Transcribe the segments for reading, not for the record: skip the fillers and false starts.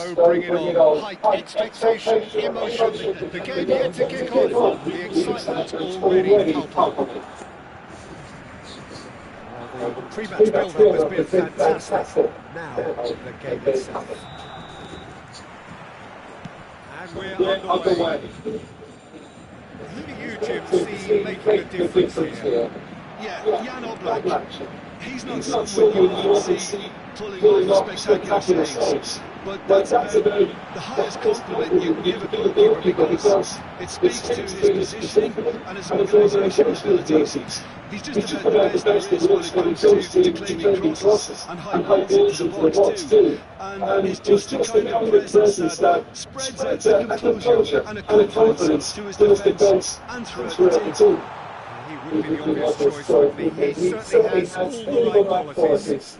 So bring it on. Height, expectation, emotion. The game yet to kick off. The excitement already palpable. Well, the pre-match build-up has been fantastic. Now, the game itself. And we're underway. Who do you, Jim, see making a difference here? Yeah, Jan Oblak. He's not someone you often see pulling off spectacular saves, but that's about the highest compliment you can give a goalkeeper, because it speaks to his positioning and his organisation abilities. He's just about the best there is when it comes to claiming crosses and high balls into the box too. And it's just the kind of presence that spreads out the composure and a confidence to his defence and throughout the team. He would be the obvious choice, wouldn't he? He certainly has all the right qualities.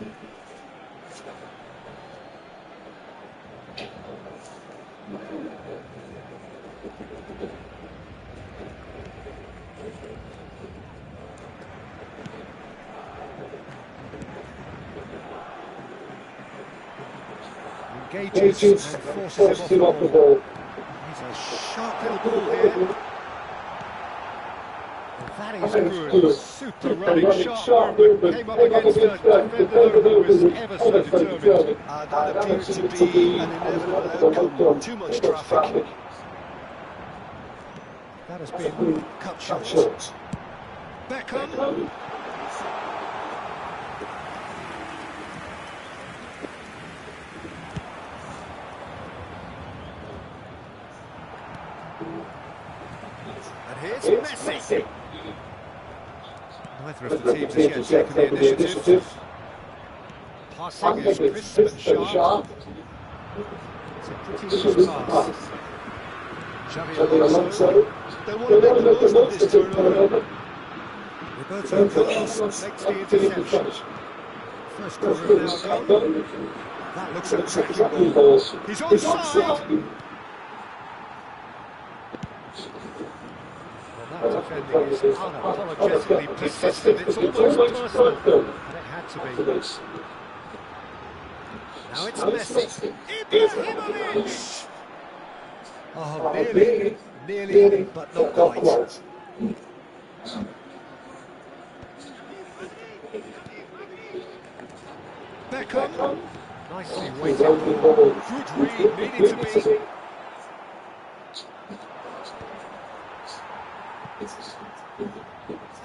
Engages and forces him off the ball. He's a sharp little ball here. That is good. Super running, sharp movement. Came up against a defender who was ever so determined. That appears to be an inevitable outcome. Too much traffic. That has been cut short. Beckham. And here's Messi. Neither of the teams has yet taken the initiative. Passing is crisp and sharp. It's a pretty loose pass. Xavi Alonso. They want to make the most of this turnover. Roberto Carlos makes the interception. First corner now gone. That looks like a cracking ball. He's onside. Well, that defending is unapologetically persistent. It's almost personal. And it had to be. Now it's Messi. Ibrahimovic! Oh, nearly, but not quite. Beckham. Nicely weighted. Good read, needed to be.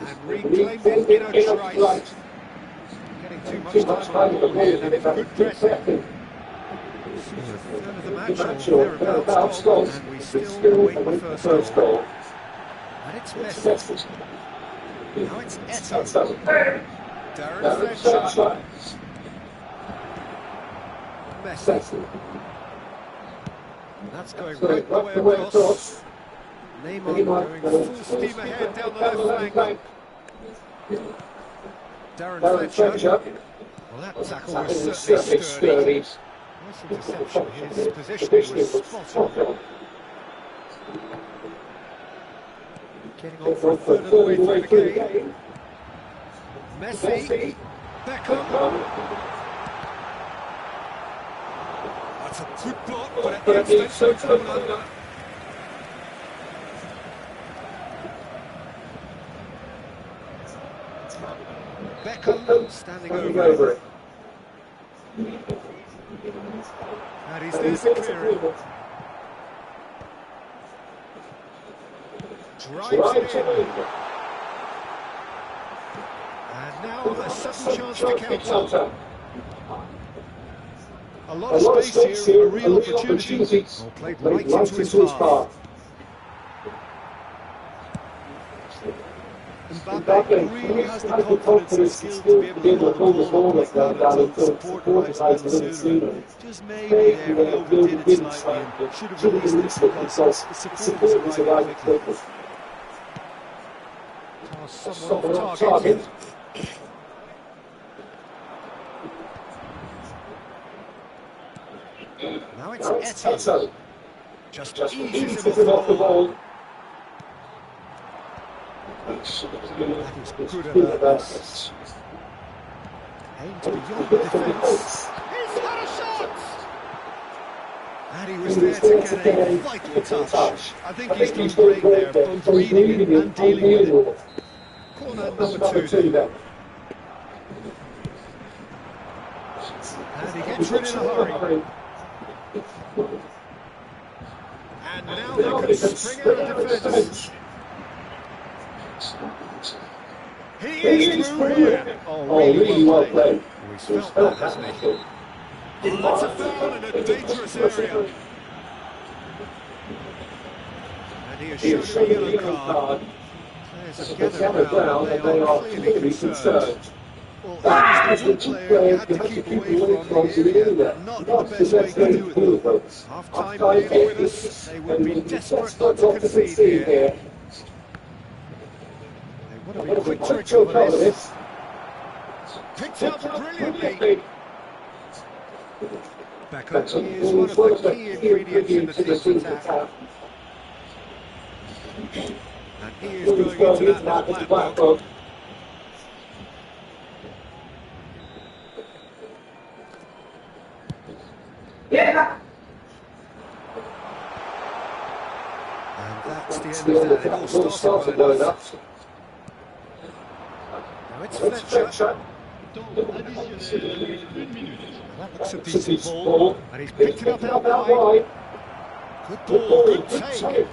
And reclaimed it in a trice. Getting too much time on the ball here, that is good pressing. Third of the match or thereabouts gone, and we still wait for the first goal. And it's Messi. Now it's Eto'o. Darren Fletcher. Messi. That's going right the way across. Neymar going full steam ahead down the left flank. Darren Fletcher. Well, that tackle was certainly sturdy. Nice interception. His positioning was spot on. Getting on for a third of the way through the game. Messi. Beckham. That's a good block, but at the expense of corner. Beckham standing over it. And he's there to clear it. Drives it in. And now a sudden chance to counter. A lot of space here, a real opportunity. Oh, played right into his path. Mbappe really has the confidence and skill to be able to hold the ball like that and support the right side sooner. Just maybe there he overdid it slightly and should have released this because the support was arriving quickly. Someone off target. Now it's Eto'o. Just eases him off the ball. That is good analysis. Aimed beyond the defence. He's had a shot! And he was there to get a vital touch. I think he's done great there, both reading it and dealing with it. Corner number 2 then. And he gets rid in a hurry. And now they can spring out of defence. He is through here. Oh, really well played. He's felt that, hasn't he? Oh, that's a foul in a dangerous area. And he has shown a yellow card. Players have gathered round and they are clearly concerned. Well, he was the one player you had to keep away from the area. Not the best way to do it, though. Half-time being with us, they would be desperate not to concede here. They want to be quick to recover this. Picked up brilliantly. Beckham is one of the key ingredients in the team's attack. And he is going into that little black book. Yeah. And that's the end of that. It all started well enough. Now it's Fletcher. That looks a decent ball. And he's picked it up out wide. Good ball, good take.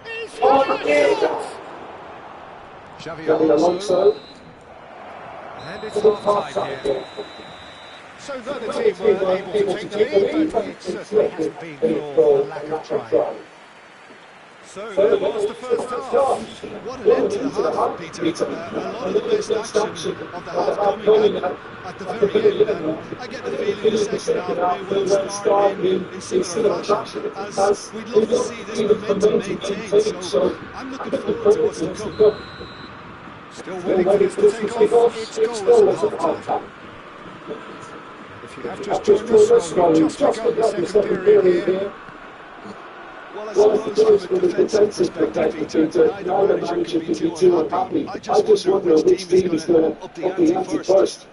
He's shot! Xavi Alonso. And it's half-time here. So though the team were able to take the lead, but it certainly hasn't been for a lack of trying. So there was the first half. What an end to the half, Peter. A lot of the best action of the half coming at the very end. And I get the feeling the second half may well start in similar fashion, as we'd love to see this momentum maintained. So I'm looking forward to what's to come. Still waiting for this to take off. It's goalless at half-time. If you have just joined us, well, we've just begun the second period here. Well, I suppose from a defensive perspective, Peter, neither manager can be too unhappy. I just wonder which team is going to up the ante first.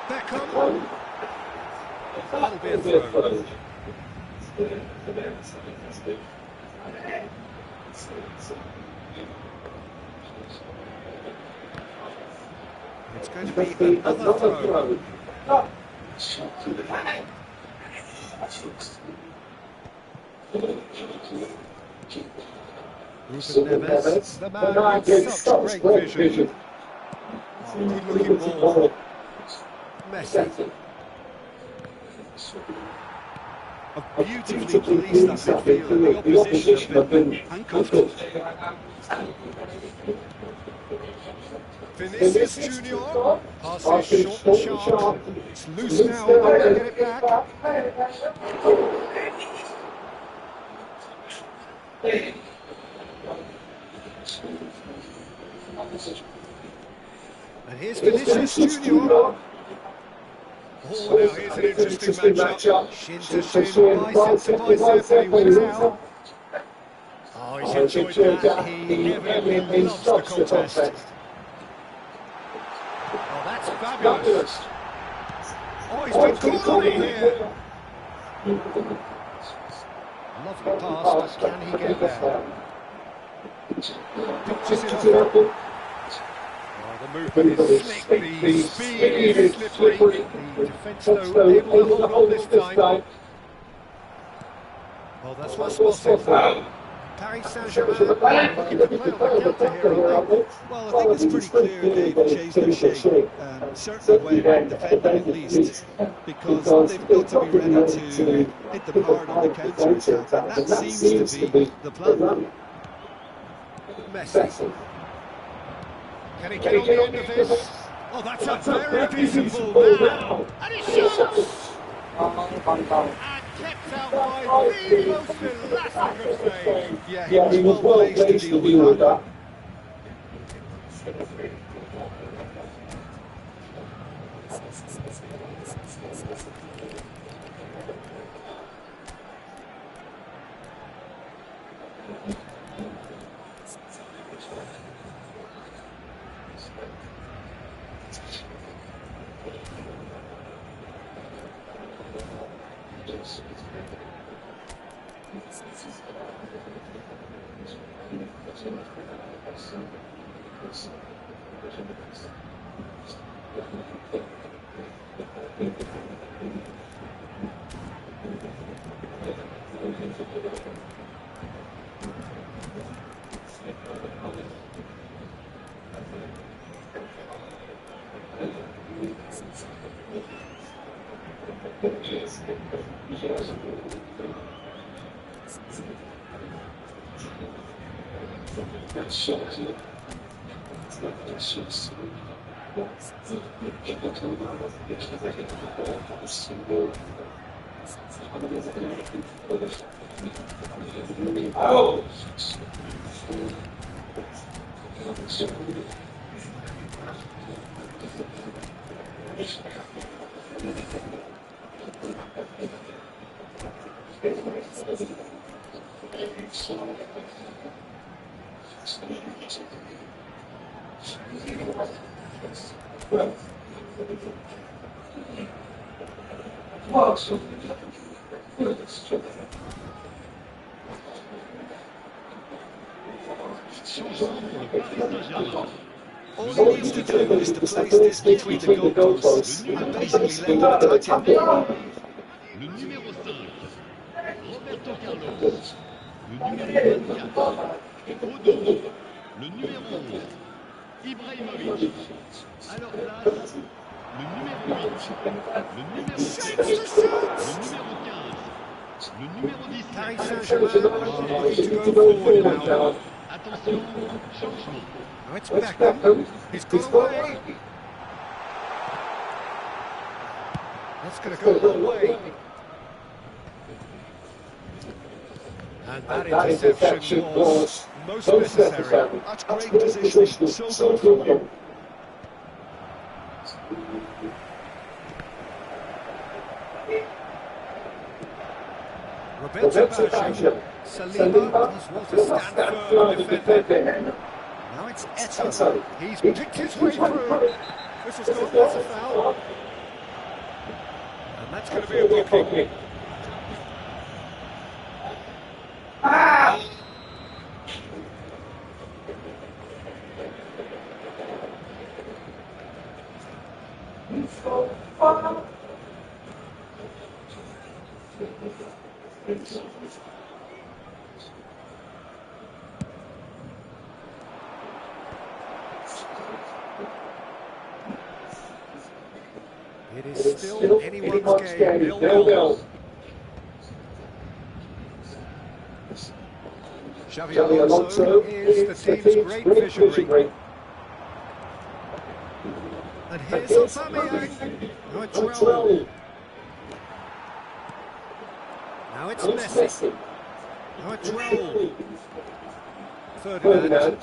Beckham. That'll be a throw. It's going to be another throw. Ruben Neves, the man with such great vision. Oh, good looking ball. Messi. A beautifully policed that midfield. The opposition have been handcuffed. Vinicius Junior, pass is short and sharp. It's loose now, they'll get it back. And here's Vinicius Junior. Oh, now here's an interesting matchup. Shin to shin, bicep to bicep, he wins out. Oh, he's enjoyed that. He evidently loves the contest. Oh, that's fabulous. Oh, he's been caught on it here. Lovely pass, but can he get there? Pitches it off. Oh, the movement is slick, the speed is slippery. The defence, though, able to hold on this time. Oh, that's well spotted. Paris Saint-Germain looking to play on the counter here, aren't they? Well, I think it's pretty clear they've changed their shape, certainly when defending at least, because they've got to be ready to hit them hard on the counter-attack, and that seems to be the plan. Messi. Can he get on the end of this? Oh, that's a very decent ball now, and he shoots! And kept out by the most elastic of saves. Yeah, he was well placed to deal with that. All he needs to do is to place this between the goalposts and basically let them attack him. Le numéro 5, Roberto Carlos. Le numéro 24, Odo. Le numéro 11, Ibrahimovic. À leur place, le numéro 8, le numéro 7, le numéro 15, le numéro 17. Paris Saint-Germain are looking to go forward now. Attention, changement. Now it's Beckham. He's got away. That's going to go the wrong way. And that interception was most necessary. That's great positioning, so good from him. Roberto Baggio. Saliba does well to stand firm and defend it. Now it's Eto'o. He's picked his way through. This has gone, that's a foul. And that's going to be a booking. It is still anyone's game, 0-0. Xavi Alonso is the team's great visionary. And here's Aubameyang. Now it's Raul. Now it's Messi. Now it's Raul. Ferdinand.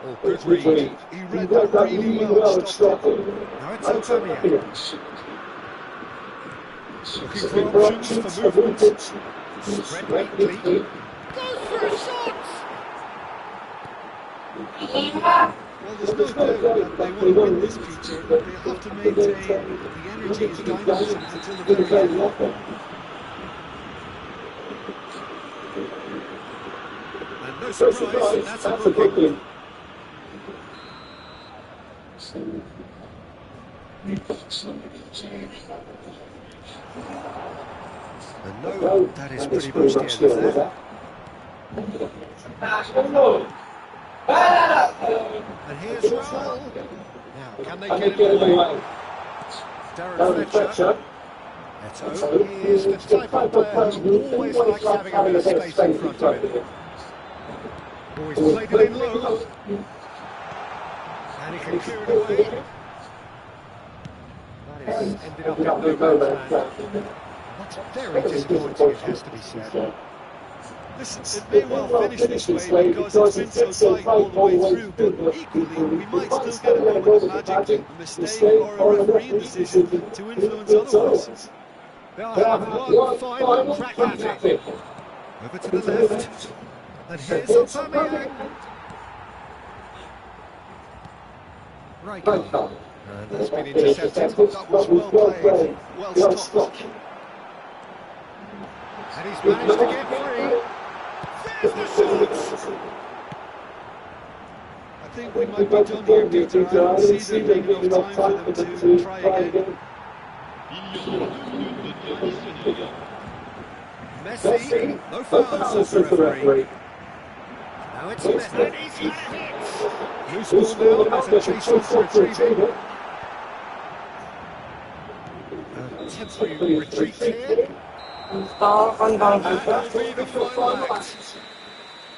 Oh, good read. He read that really well and stopped it. Now it's Aubameyang. Looking for options for movement. Spread weakly. Goes for a shot! Well, there's no doubt that they want to win this, Peter. They'll have to maintain the energy and dynamism until the very end. And no surprise, that's a booking. And no, that is pretty much the end of that. And here's Raul. Now, can they get him away? Darren Fletcher. Eto'o is the type of player who always likes having a bit of space in front of him. Always played it in low. And he can clear it away. That is ended up in no man's land. That's very disappointing, it has to be said. Listen, it may well finish this way because it's been so tight all the way through, but equally we might still get a moment of magic, a mistake or a referee decision to influence otherwise. They'll have one final crack at it. Over to the left. And here's Aubameyang. Right goal. And that's been intercepted. That was well played, well stopped. And he's managed to get free. There's the shot! I think we might be done here, Peter. I don't see there being enough time for them to try again. Il y aura 2 minutes de temps additionnels. Messi, no foul, says the referee. Now it's Messi, and he's had a hit. Loose ball now, there's a chase on to retrieve it. A temporary retreat here. And that'll be the final act.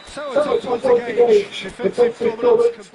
So it's up once again, defensive dominance.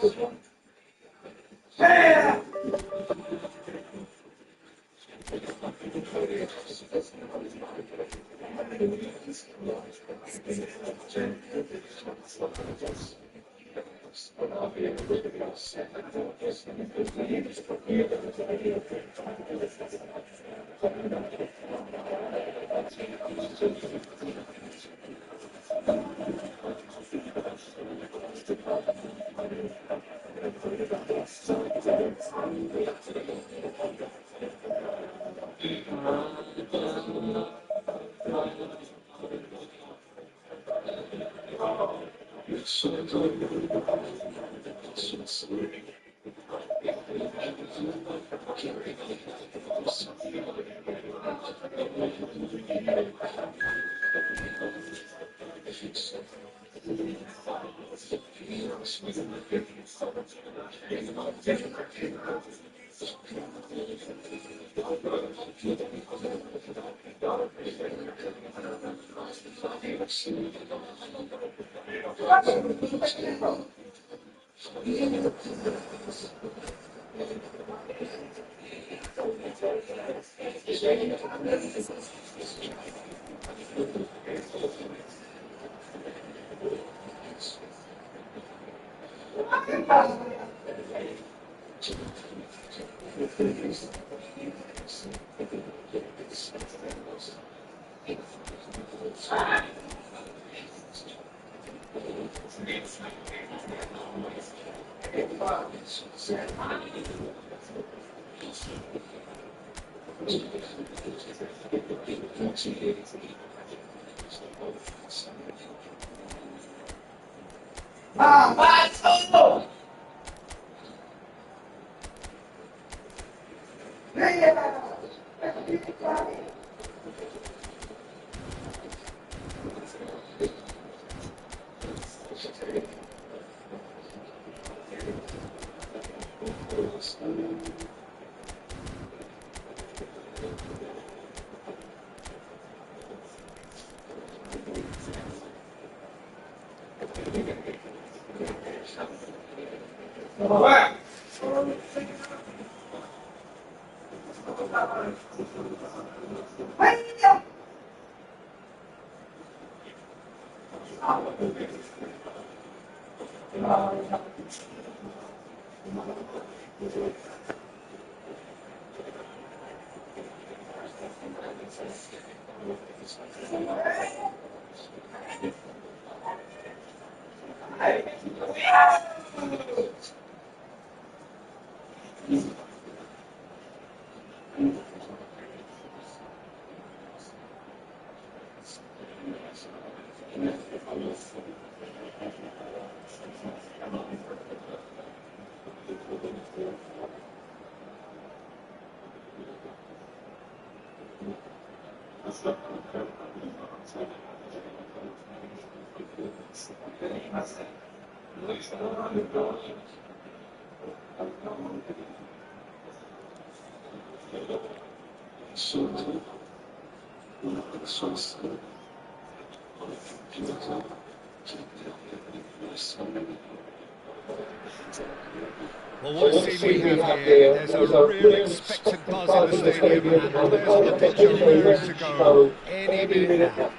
Well, what a scene we have here. There's a really expectant buzz in the stadium, and the players on the pitch are raring to go any minute now.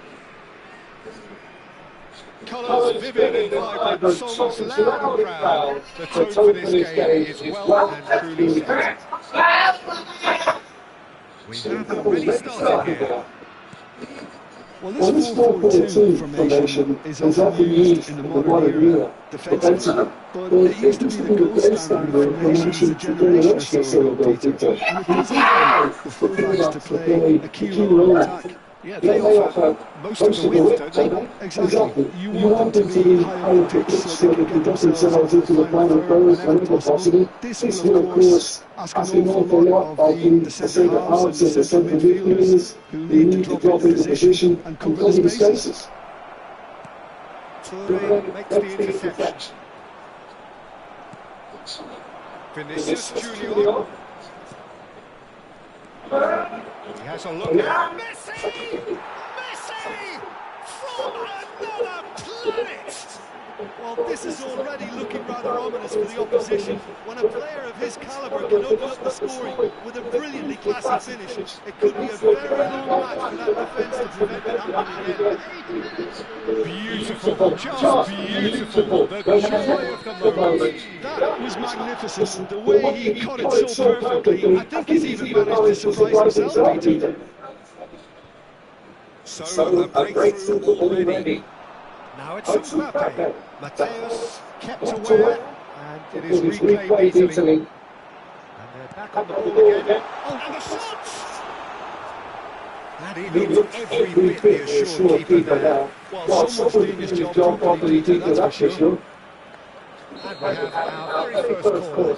Colours vivid and vibrant, songs loud and proud. The tone for this game is well and truly set. We have already started here. Well, this 4-4-2 formation is often used in the modern era defensively, but it used to be the gold standard formation a generation or so ago, Peter, and it does allow the fullbacks to play a key role in attack. Yeah, they offer most of the width, don't they? Exactly. You want them to be high up the pitch so they can get themselves into the final third whenever possible. This will, of course, ask an awful lot of the centre-halves and the central midfielders who need to drop into position and cover the spaces. Toure makes the interception. Vinicius Junior. He has a look at Messi! Messi! From another planet! Well, this is already looking rather ominous for the opposition. When a player of his calibre can open up the scoring with a brilliantly classy finish, it could be a very long match for that defence to prevent it happening again. Beautiful, just beautiful. The joy of the moment. That was magnificent. The way he caught it so perfectly. I think he's even managed to surprise himself, Peter. So a breakthrough already. Now it's Mbappe. Mateus kept aware, and it is reclaimed easily. And they're back on the ball again. Oh, and the shot! That he looked every bit the assured keeper there. Well, someone's doing his job properly, Peter, that's for sure. And we have our very first corner.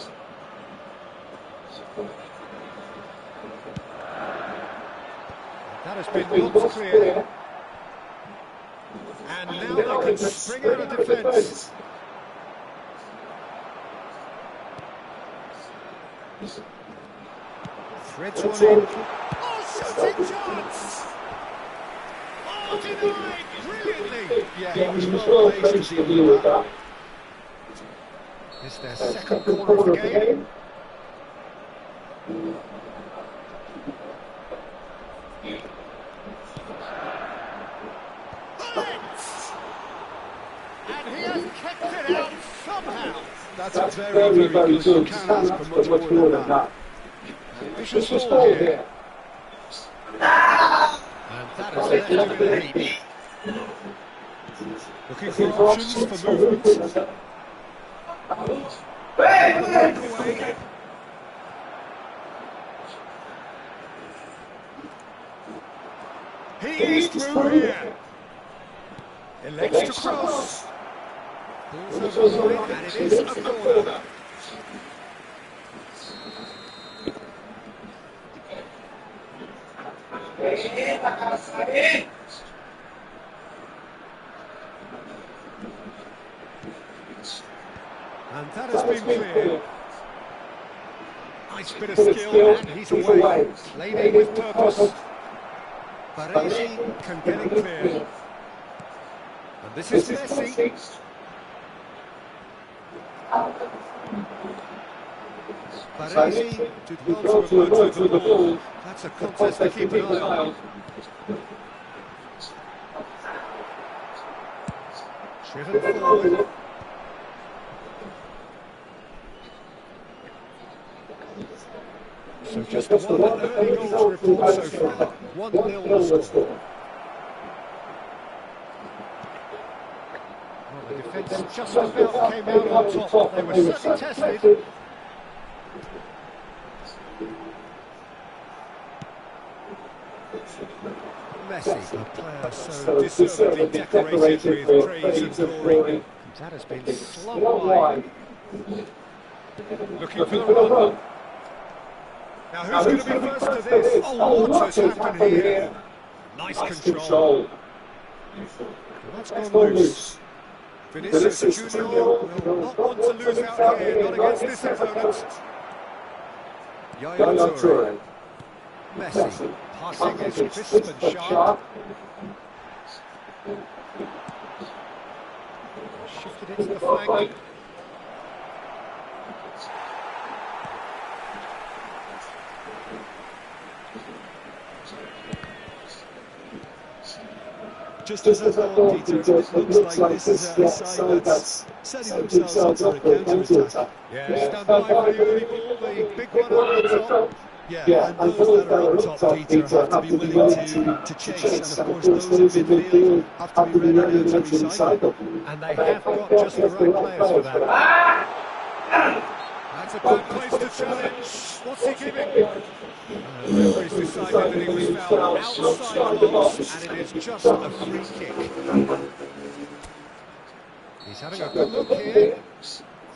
That has been knocked clear. And now they can spring out of defence. Threads one in. Oh, shooting chance! Oh, denied brilliantly! Yeah, he was well placed to deal with that. It's their second corner of the game. And he has kept it out somehow. That's very, very good. You can't ask for much more than that. Vicious ball here. And that has left him in the lead. Looking for options for movement. Away. He is through here. Elects to cross. Pulls over the line, and it is a corner. And that has been clear. Nice bit of skill, and he's away. Laid in with purpose. Baresi can get it clear. And this is Messi. Baresi did well to avert with the ball. That's a contest to keep an eye on. Driven forward. So just one early goal to report so far. 1-0 score. Well, the defence just about came out on top. They were certainly tested. Messi, a player so deservedly decorated with praise and glory. That has been slung wide. Looking for the run. Now who's going to be first to this? Oh, what has happened here? Nice control. That's gone loose. Vinicius Junior will not want to lose out here, not against this opponent. Yaya Toure. Messi, passing is crisp and sharp. Shifted it to the flank. Just as I thought, Peter, it looks like this is a side that's setting themselves up for a counter-attack. Yeah, stand by for the early ball, the big one on the top. Yeah, and those that are up top, Peter, have to be willing to chase. And of course, those in midfield have to be ready to recycle. And they have got just the right players for that. That's a bad place to challenge. What's he giving? And the referee's decided that he was fouled outside the box, and it is just a free kick. He's having a good look here.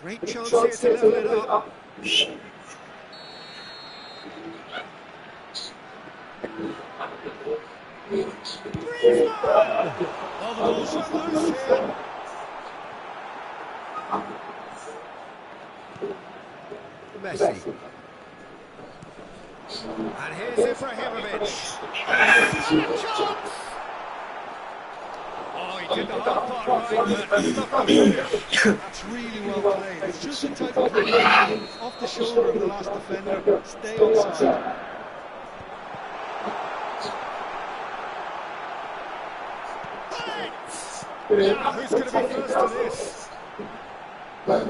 Great chance here to level it up. Griezmann! Oh, the ball's run loose here. Messi. And here's Ibrahimovic. Chance! Oh, he did the hard part right, but stuck the finish. That's really well played. It's just the type of play off the shoulder of the last defender. Stay onside. Now, who's going to be first to this? And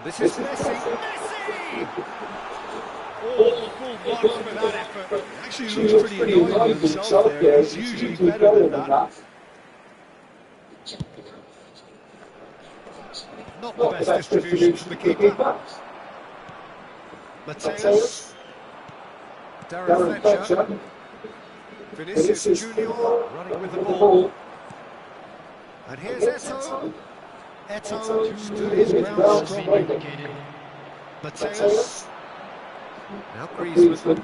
this is Messi. Messi! Oh, full marks for that effort. He actually looks pretty annoyed with himself there. He's usually better than that. Not the best distribution from the keeper. Mateus. Darren Fletcher. Vinicius Junior running with the ball. And here's Eto'o. Eto'o stood his ground strongly. Mateus. Now Griezmann.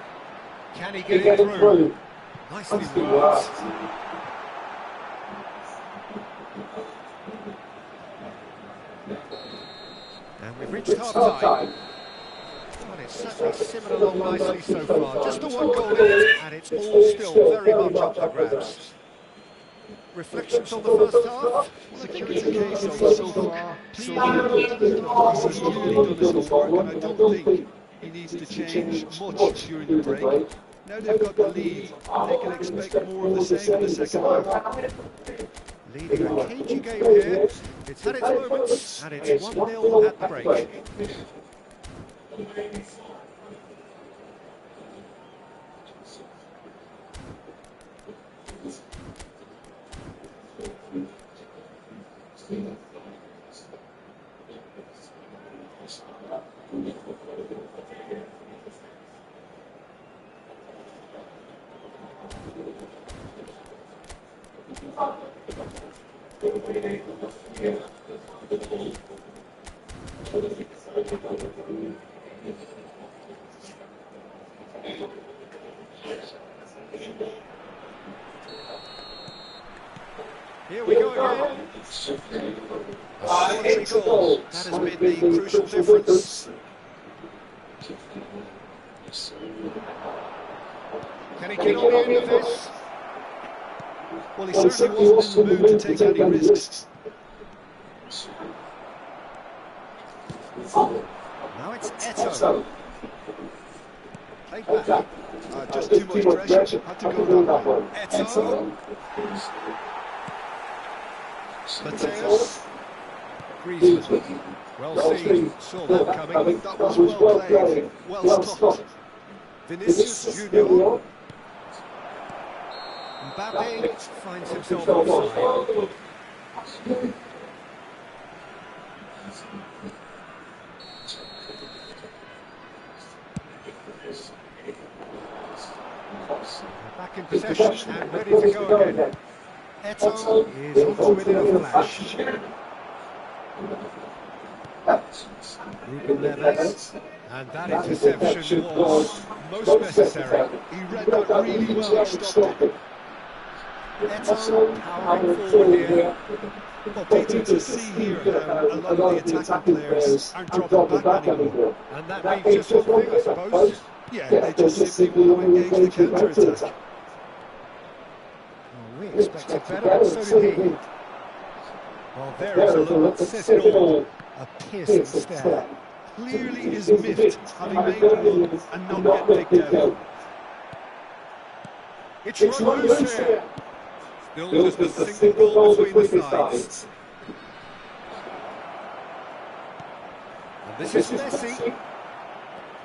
Can he get it through? Nicely worked. And we've reached half-time. Well, it's certainly simmered along nicely so far. Just the one goal in, and it's all still very much up for grabs. Reflections on the first half? Security case so far. He's really done his homework, and I don't think he needs to change much during the break. Now they've got the lead, they can expect more of the same in the second half. Leading a cagey game here. It's had its moments, and it's 1-0 at the break. Here we go again. It's a goal. That has been the crucial difference. Can he get on the end of this? Well, he certainly wasn't in the mood to take any risks. Now it's Eto'o. Played back. Just too much pressure. Had to go that way. Eto'o. Mateus. Griezmann. Well seen. Saw that coming. That was well played. Well stopped. Vinicius Junior. Mbappe finds himself offside. Back in possession and ready to go again. Eto'o is onto it in a flash. Ruben Neves. And that interception was most necessary. He read that really well and stopped it. Eto'o powering forward here. Well, Peter, to see here how a lot of the attacking players aren't dropping back anymore. And that means just one thing, I suppose. Yeah, they just simply want to engage the counter-attack. Well, we expected better, but so did he. Well, there is a look that says it all. A piercing stare. Clearly is miffed, having made a run and not get picked out. It's run loose here. Still just a single goal between the sides. And this is Messi.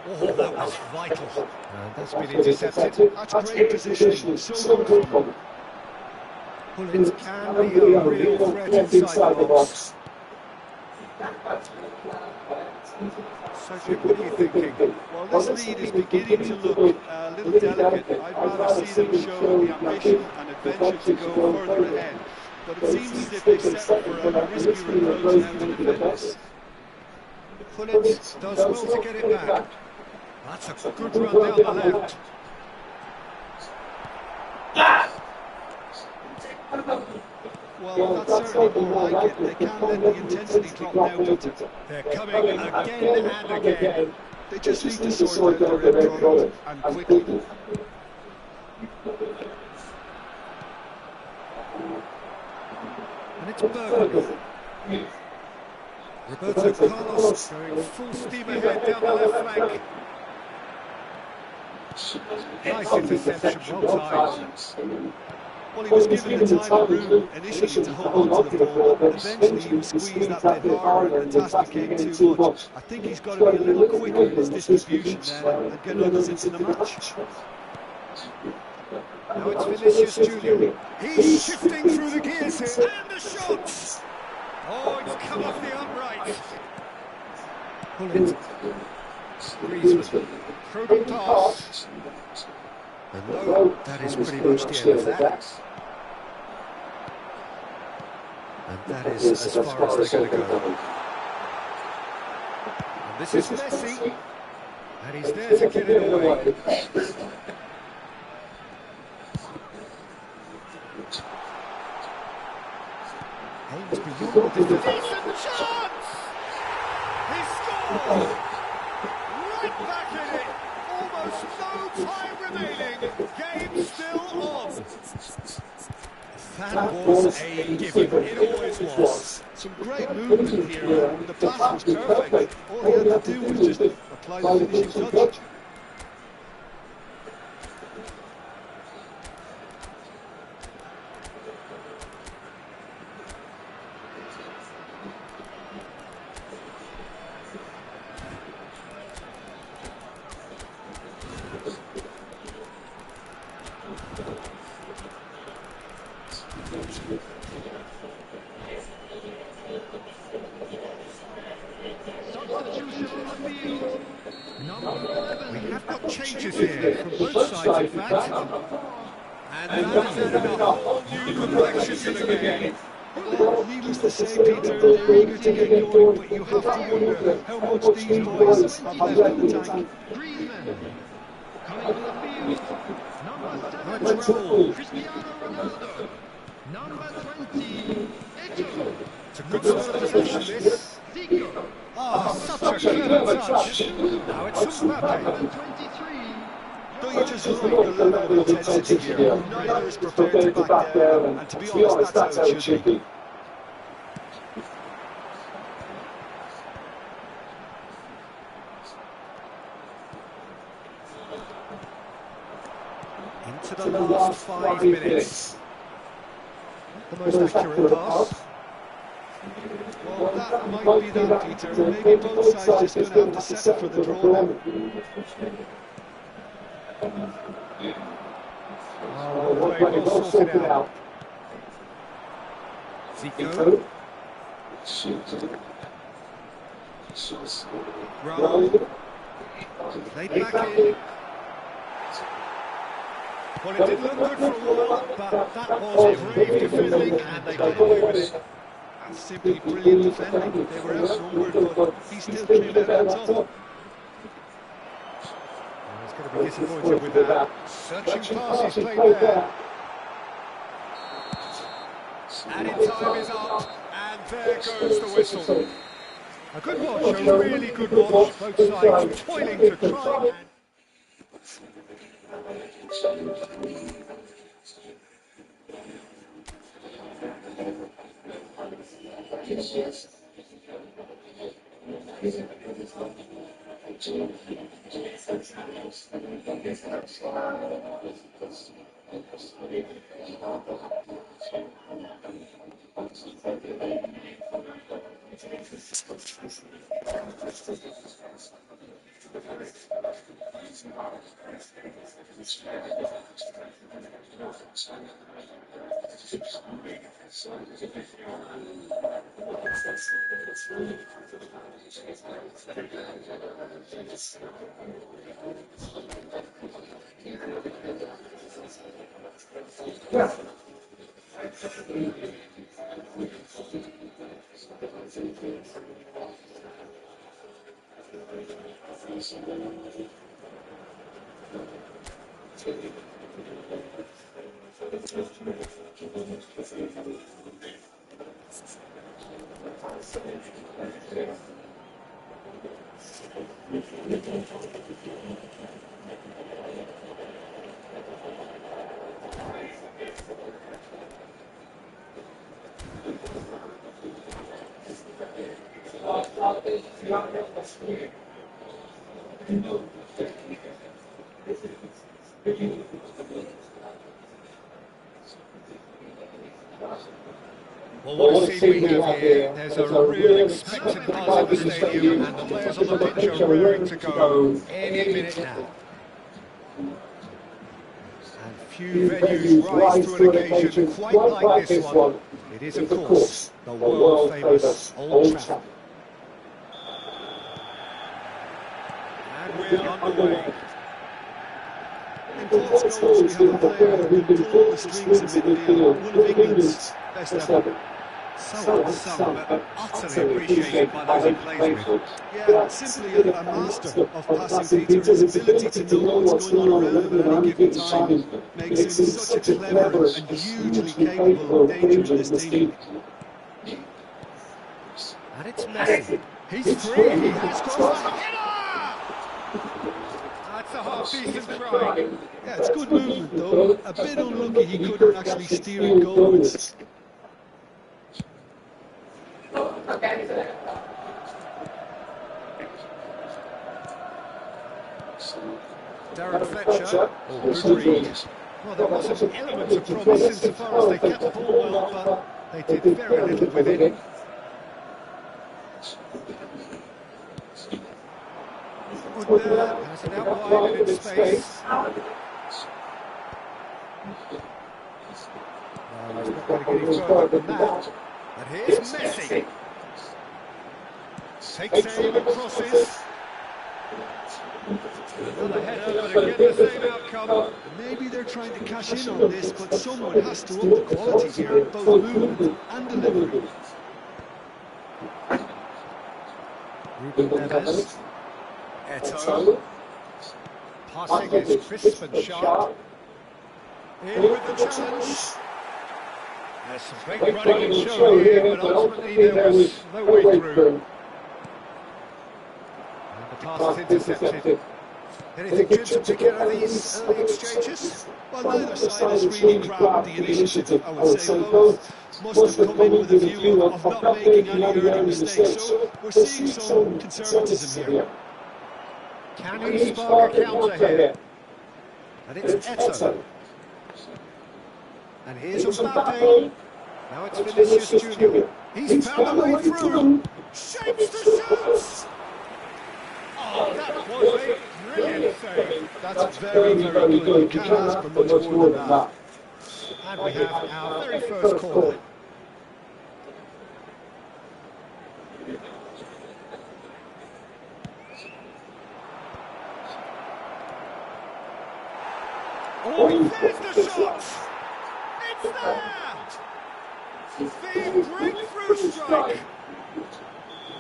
Oh, that was vital. And that's been intercepted. That's great positioning, so good from him. Well, it can be a real threat inside the box. So, Jim, what are you thinking? Well, this lead is beginning to look a little delicate. I'd rather see them show the ambition and adventure to go further ahead. But it seems as if they've settled for a riskier approach now to defend this. Gullit does well to get it back. That's a good run down the left. Well, that's certainly more like it. They can't let the intensity drop now, Peter. They're coming again and again. They just need to sort out their end product, and quickly. And it's Burgundy. Roberto Carlos going full steam ahead down the left flank. Nice interception, well timed. Well, he was given the time and room initially to hold on to the ball, but eventually he was squeezed that bit harder and the task became too much. I think he's got to be a little quicker in his distribution then and get others into the match. Now it's Vinicius Junior. He's shifting through the gears here, and the shot! Oh, it's come off the upright. Gullit. Griezmann. Probing pass. And no, that is pretty much the end of that. And that is as far as they're going to go. And this is Messi. And he's there to get it away. Aims beyond the defence. Decent chance! He scored! Right back in it! Almost no time remaining. Game still on. That was a given. It always was. Some great movement here. The pass was perfect. All he had to do was just apply the finishing touch. We have got changes here from both sides, in fact. And that has added a whole new complexion to the game. Well, needless to say, Peter, they're eager to get going, but you have to wonder how much these boys have left in the tank. Griezmann coming to the field. Number Let's 7, roll. Cristiano Ronaldo. Number 20, Eto. It's a good start of possession, this. Zico. Oh, such a clever touch. Now it's Mbappe. Number 23. Don't you just like the level of intensity here? Neither is prepared to back down, and to be honest, that's how it should be. Into the last 5 minutes. The most accurate pass. Well, that might be that, Peter. Maybe both sides just going to have to settle for the draw now. Oh, well played, well sorted out. Zico. Roll. Played back in. Well, it didn't look good for a while, but that was brave defending, and they got away with it. That's simply brilliant defending. They were outnumbered, but he still came out on top. He's going to be disappointed with that. Searching pass is played there. Added time is up, and there goes the whistle. A good watch, a really good watch. Both sides toiling to try and... Well, what a scene we have here. There's a real expectant buzz in the stadium, and the players on the pitch are raring to go any minute now. And few venues rise to an occasion quite like this one. It is, of course, the world-famous Old Trafford. And we're underway. In Paul's goals, we have a player who can pull the strings in midfield, one of England's best ever. So unsung, but utterly appreciated by those he plays with. Yeah, simply a master of passing, Peter. His ability to know what's going on around him at any given time makes him such a clever and hugely capable danger in this team. And it's Messi. He's free, he has crossed the That's a half-decent try. Yeah, it's good movement though. A bit unlucky he couldn't actually steer it goalwards. Darren Fletcher, good read. Well, there was an element of promise insofar as they kept the ball well, but they did very little with it. Good man, has it out wide and in space. No, he's not going to get any further than that. And here's Messi. Takes aim and crosses. Another header, but again the same outcome. Maybe they're trying to cash in on this, but someone has to up the quality here, both movement and delivery. Ruben Neves. Eto'o. Passing is crisp and sharp. In with the challenge. There's some great running and show here, but ultimately there was no way through. And the pass is intercepted. Anything good to pick out of these early exchanges? Well, neither side has really grabbed the initiative, I would say. Both must have come in with a view of not making any early mistakes, so we're seeing some conservatism here. Can he spark a counter here? And it's Eto'o. And here's Mbappe. Now it's Vinicius Junior. He's found a way through. Shapes the shots. Oh, that was a brilliant save. That's very, very good. You can't ask for much more than that. And we have our very first corner. Oh, there's the shot! It's there! The breakthrough strike!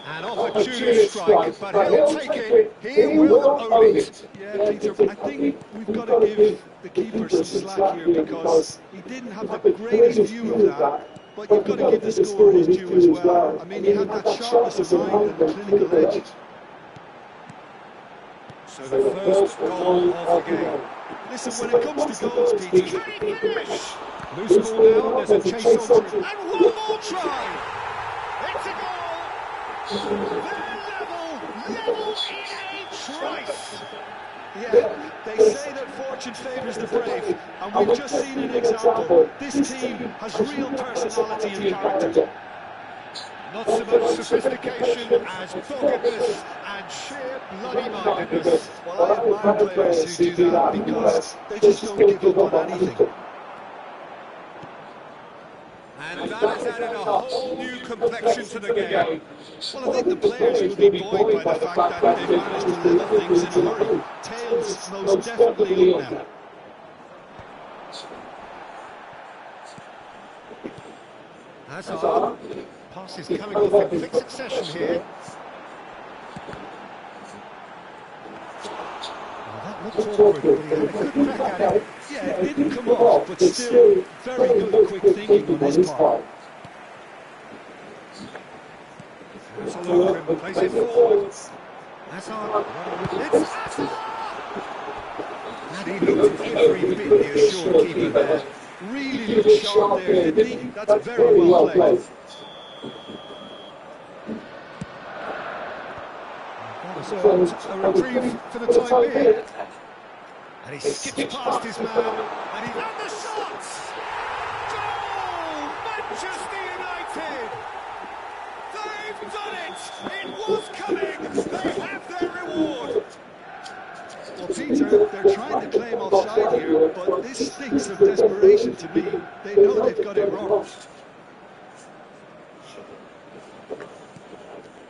An opportune strike, but he'll take it. He will own it. Yeah, Peter, I think we've got to give the keeper some slack here because he didn't have the greatest view of that. But you've got to give the scorer his due as well. I mean, he had that sharpness of mind and the clinical edge. So the first goal of the game. Listen, when it comes to goals, Peter, Finish! Loose ball now, there's a chase over it. And one more try! It's a goal! They're level in a trice! Yeah, they say that fortune favours the brave, and we've just seen an example. This team has real personality and character. Not so much sophistication as doggedness and sheer bloody-mindedness. Well, I admire players who do that because they just don't give up on anything. And that has added a whole new complexion to the game. Well, I think the players will be buoyed by the fact that they've managed to level things in a hurry. Tails most definitely up now. Hazard. Passes coming off in quick succession here. Well, that looked awkward, but he had a good crack at it. Yeah, it didn't come off, but still very good quick thinking on his part. That's a look and plays it forward. Hazard. It's Hazard! And he looked every bit the assured keeper there. Really looked sharp there, didn't he? That's very well played. That was a reprieve for the time being. And he skips past his man, and he ran the shots! Goal! Manchester United! They've done it! It was coming! They have their reward! Well, Peter, they're trying to claim offside here, but this stinks of desperation to me. They know they've got it wrong.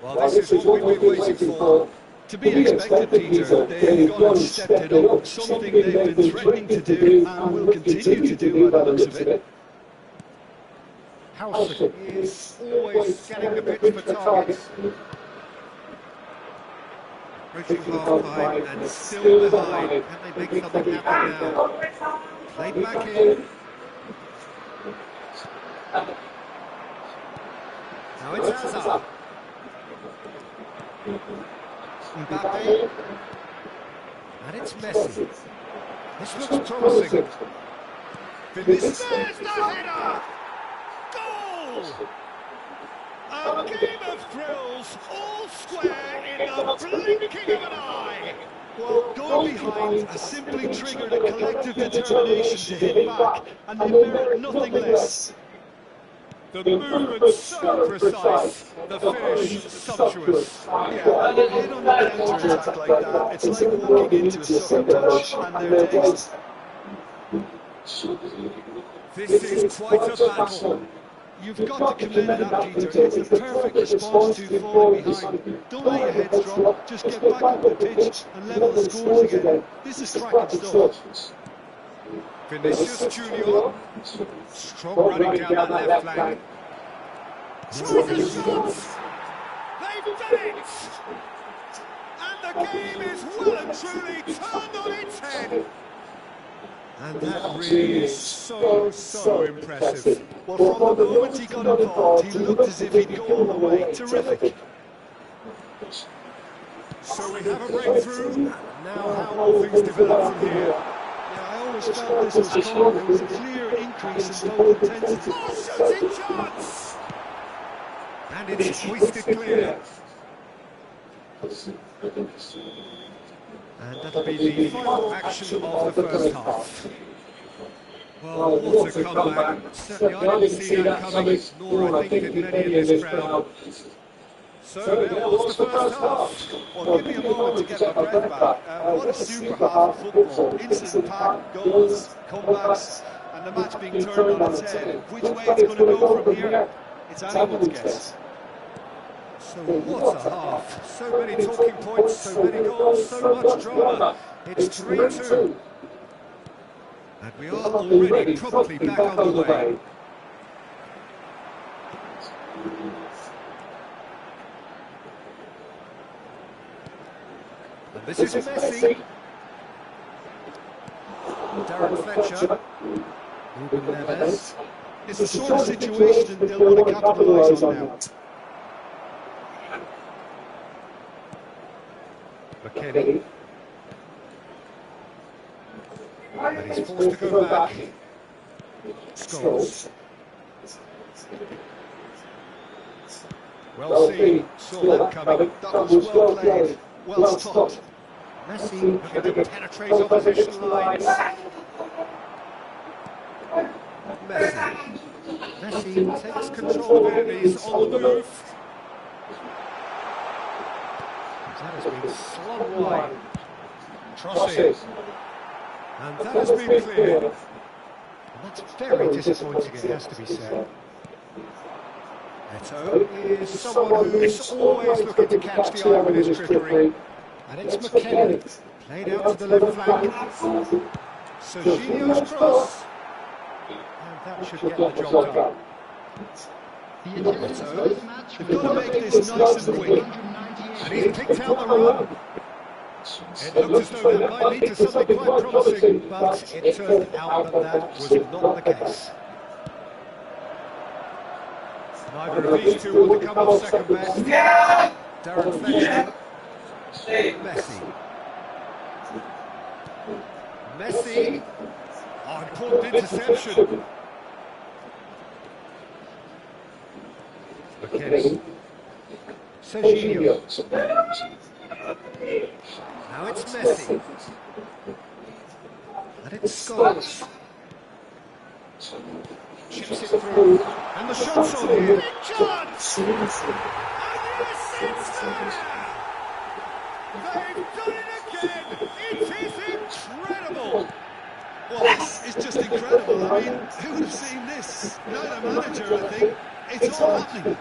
Well, this is what we've been waiting for. To be expected, Peter, they've gone and stepped it up, something they've been threatening to do and will continue to do by the looks of it. Howson is always scanning the pitch for targets. Approaching half-time and still behind. Can they make something happen now? Played back in. Now it's Hazard. Mbappe. And it's Messi. This looks promising. Vinicius, there's the header! Goal! A game of thrills, all square in the blinking of an eye. Well, going behind has simply triggered a collective determination to hit back, and they merit nothing less. The movement so precise, the finish sumptuous. Yeah, and hit on the counter-attack like that, it's like walking into a sucker punch, and they're dazed. This is quite a battle. You've got to commend that, Peter. It's the perfect response to falling behind. Don't let your heads drop, just get back up the pitch and level the scores again. This is cracking stuff. Vinicius Junior, strong running down that left flank. Tries a shot! They've done it! And the game is well and truly turned on its head. And that really is so impressive. Well, from the moment he got involved, he looked as if he'd go all the way. Terrific. So we have a breakthrough. Now how will things develop from here? Yeah, I always felt this was coming. There was a clear increase in total intensity. Oh, shooting chance! And it's hoisted clear. And that'll be the final action of the first half. Well, what a comeback. Certainly I didn't see that coming, nor I think did many in this crowd. So there was the first half. Well, give me a moment to get my breath back. What a super half of football. Instant pack, goals, comebacks, and the match being turned on its head. Which way it's going to go from here, it's anyone's guess. So what a half. So many talking points, so many goals, so much drama. It's 3-2. And we are already promptly back on the way. And this is Messi. Darren Fletcher. Ruben Neves. It's the sort of situation they'll want to capitalise on now. McKennie. And he's forced to go back. Scholes. Well seen, saw that coming. That was well played, well stopped. Messi looking to penetrate opposition lines. Messi takes control of it, he's on the move. That has been slung wide. Crossing. And that has been cleared. And that's very disappointing, it has to be said. Eto is someone who's always looking to catch the eye with his trickery. And it's McKennie, played out to the left flank. Serginho's cross. And that should get the job done. Eto, They've got to make this nice and quick. And he's picked out the run. It looked as though that might lead to something quite promising, but it turned out that that was not the case. Neither of these two will come off second best. Darren Fletcher. Messi. Oh, important interception. McKennie. Serginho. Now it's Messi. And it's Scholes. Chips it through. And the shot's on here. Big chance! And yes, it's there! They've done it again! It is incredible! Well, it's just incredible. I mean, who would have seen this? Not a manager, I think. It's all happening.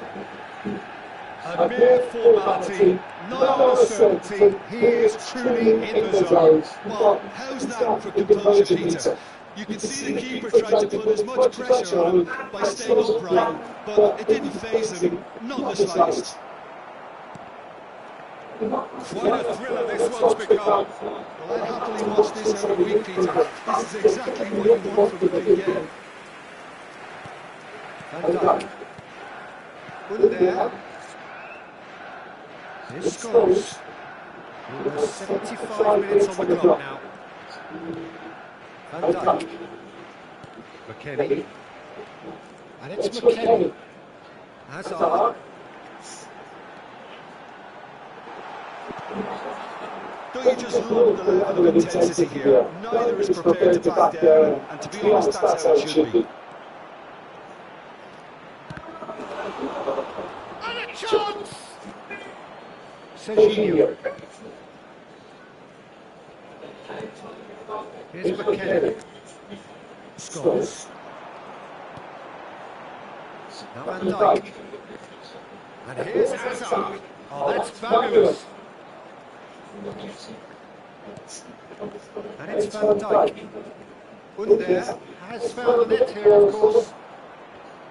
A mere formality, no uncertainty. He is truly in the zone. Well, how's that for composure, Peter? You can see the keeper tried to put as much pressure on him by staying upright, but it didn't faze him, not the slightest. Quite a thriller this one's become. Well, I'd happily watch this every week, Peter. This is exactly what you want from a big game. Van Dijk. Under. Here's Scholes. Almost 75 minutes on the clock now. Van Dijk. McKennie. And it's McKennie. Hazard. Don't you just love the level of intensity here? Neither is prepared to back down, and to be honest, that's how it should be. And a chance! Serginho. Here's McKennie. Scholes. Now Van Dijk. And here's Hazard. Oh, that's fabulous. And it's Van Dijk. Under has found the net here, of course.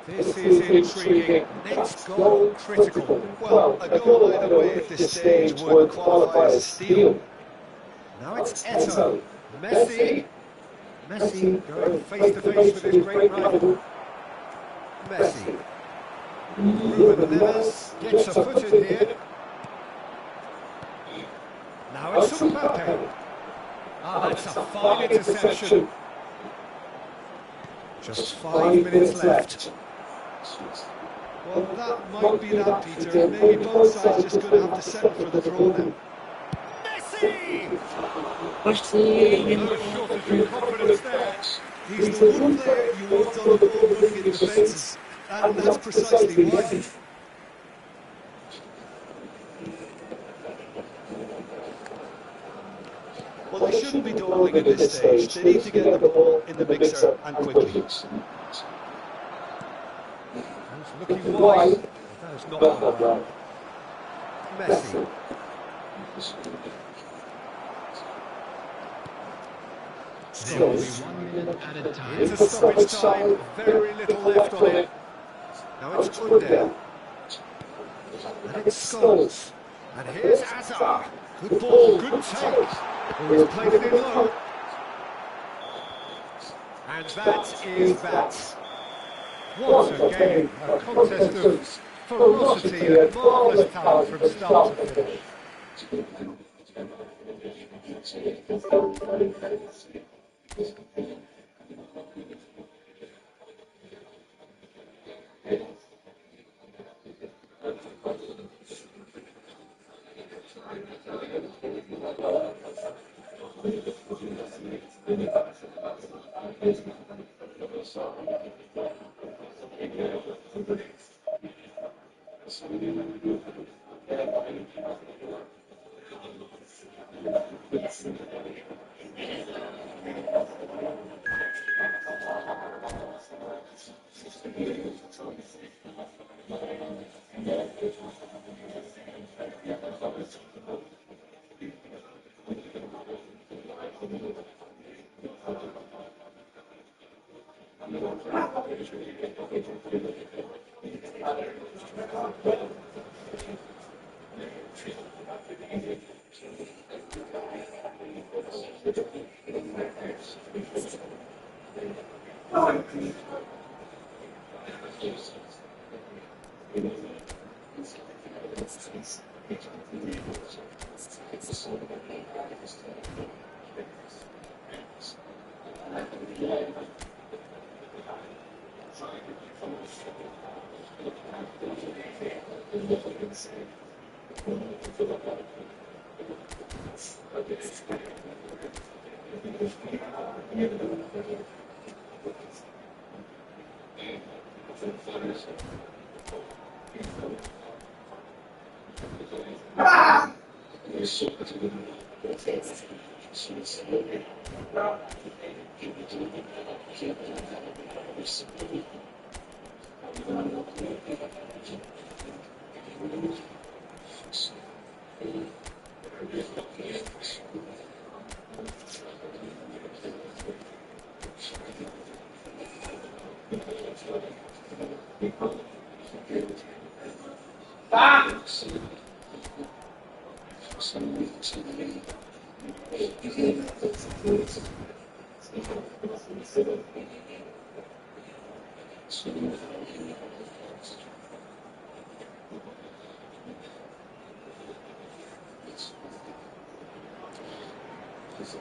This is intriguing. Next goal critical. Well, a goal either way at this stage would qualify as a steal. Now it's Eto. Messi. Messi going face to face with his great rival. Messi. Ruben Neves gets a foot in here. Now it's Mbappe. Ah, that's a fine interception. Just 5 minutes left. Well, that might be that, Peter. Maybe both sides just going to have to settle for the draw now. Messi! No shortage of confidence there. He's the one player you want on the ball running in defences, and that's precisely why. Well, they shouldn't be dawdling at this stage. They need to get the ball in the mixer and quickly. He's looking wide. That is not one. Messi. There will be 1 minute at a time. It's a stoppage time. Very little left on it. Now it's Under. And it's Scholes. And here's Hazard. Good ball, good take. Oh, he's played it in low. And that is that. What a game. A contest of ferocity and marvellous talent from start to finish.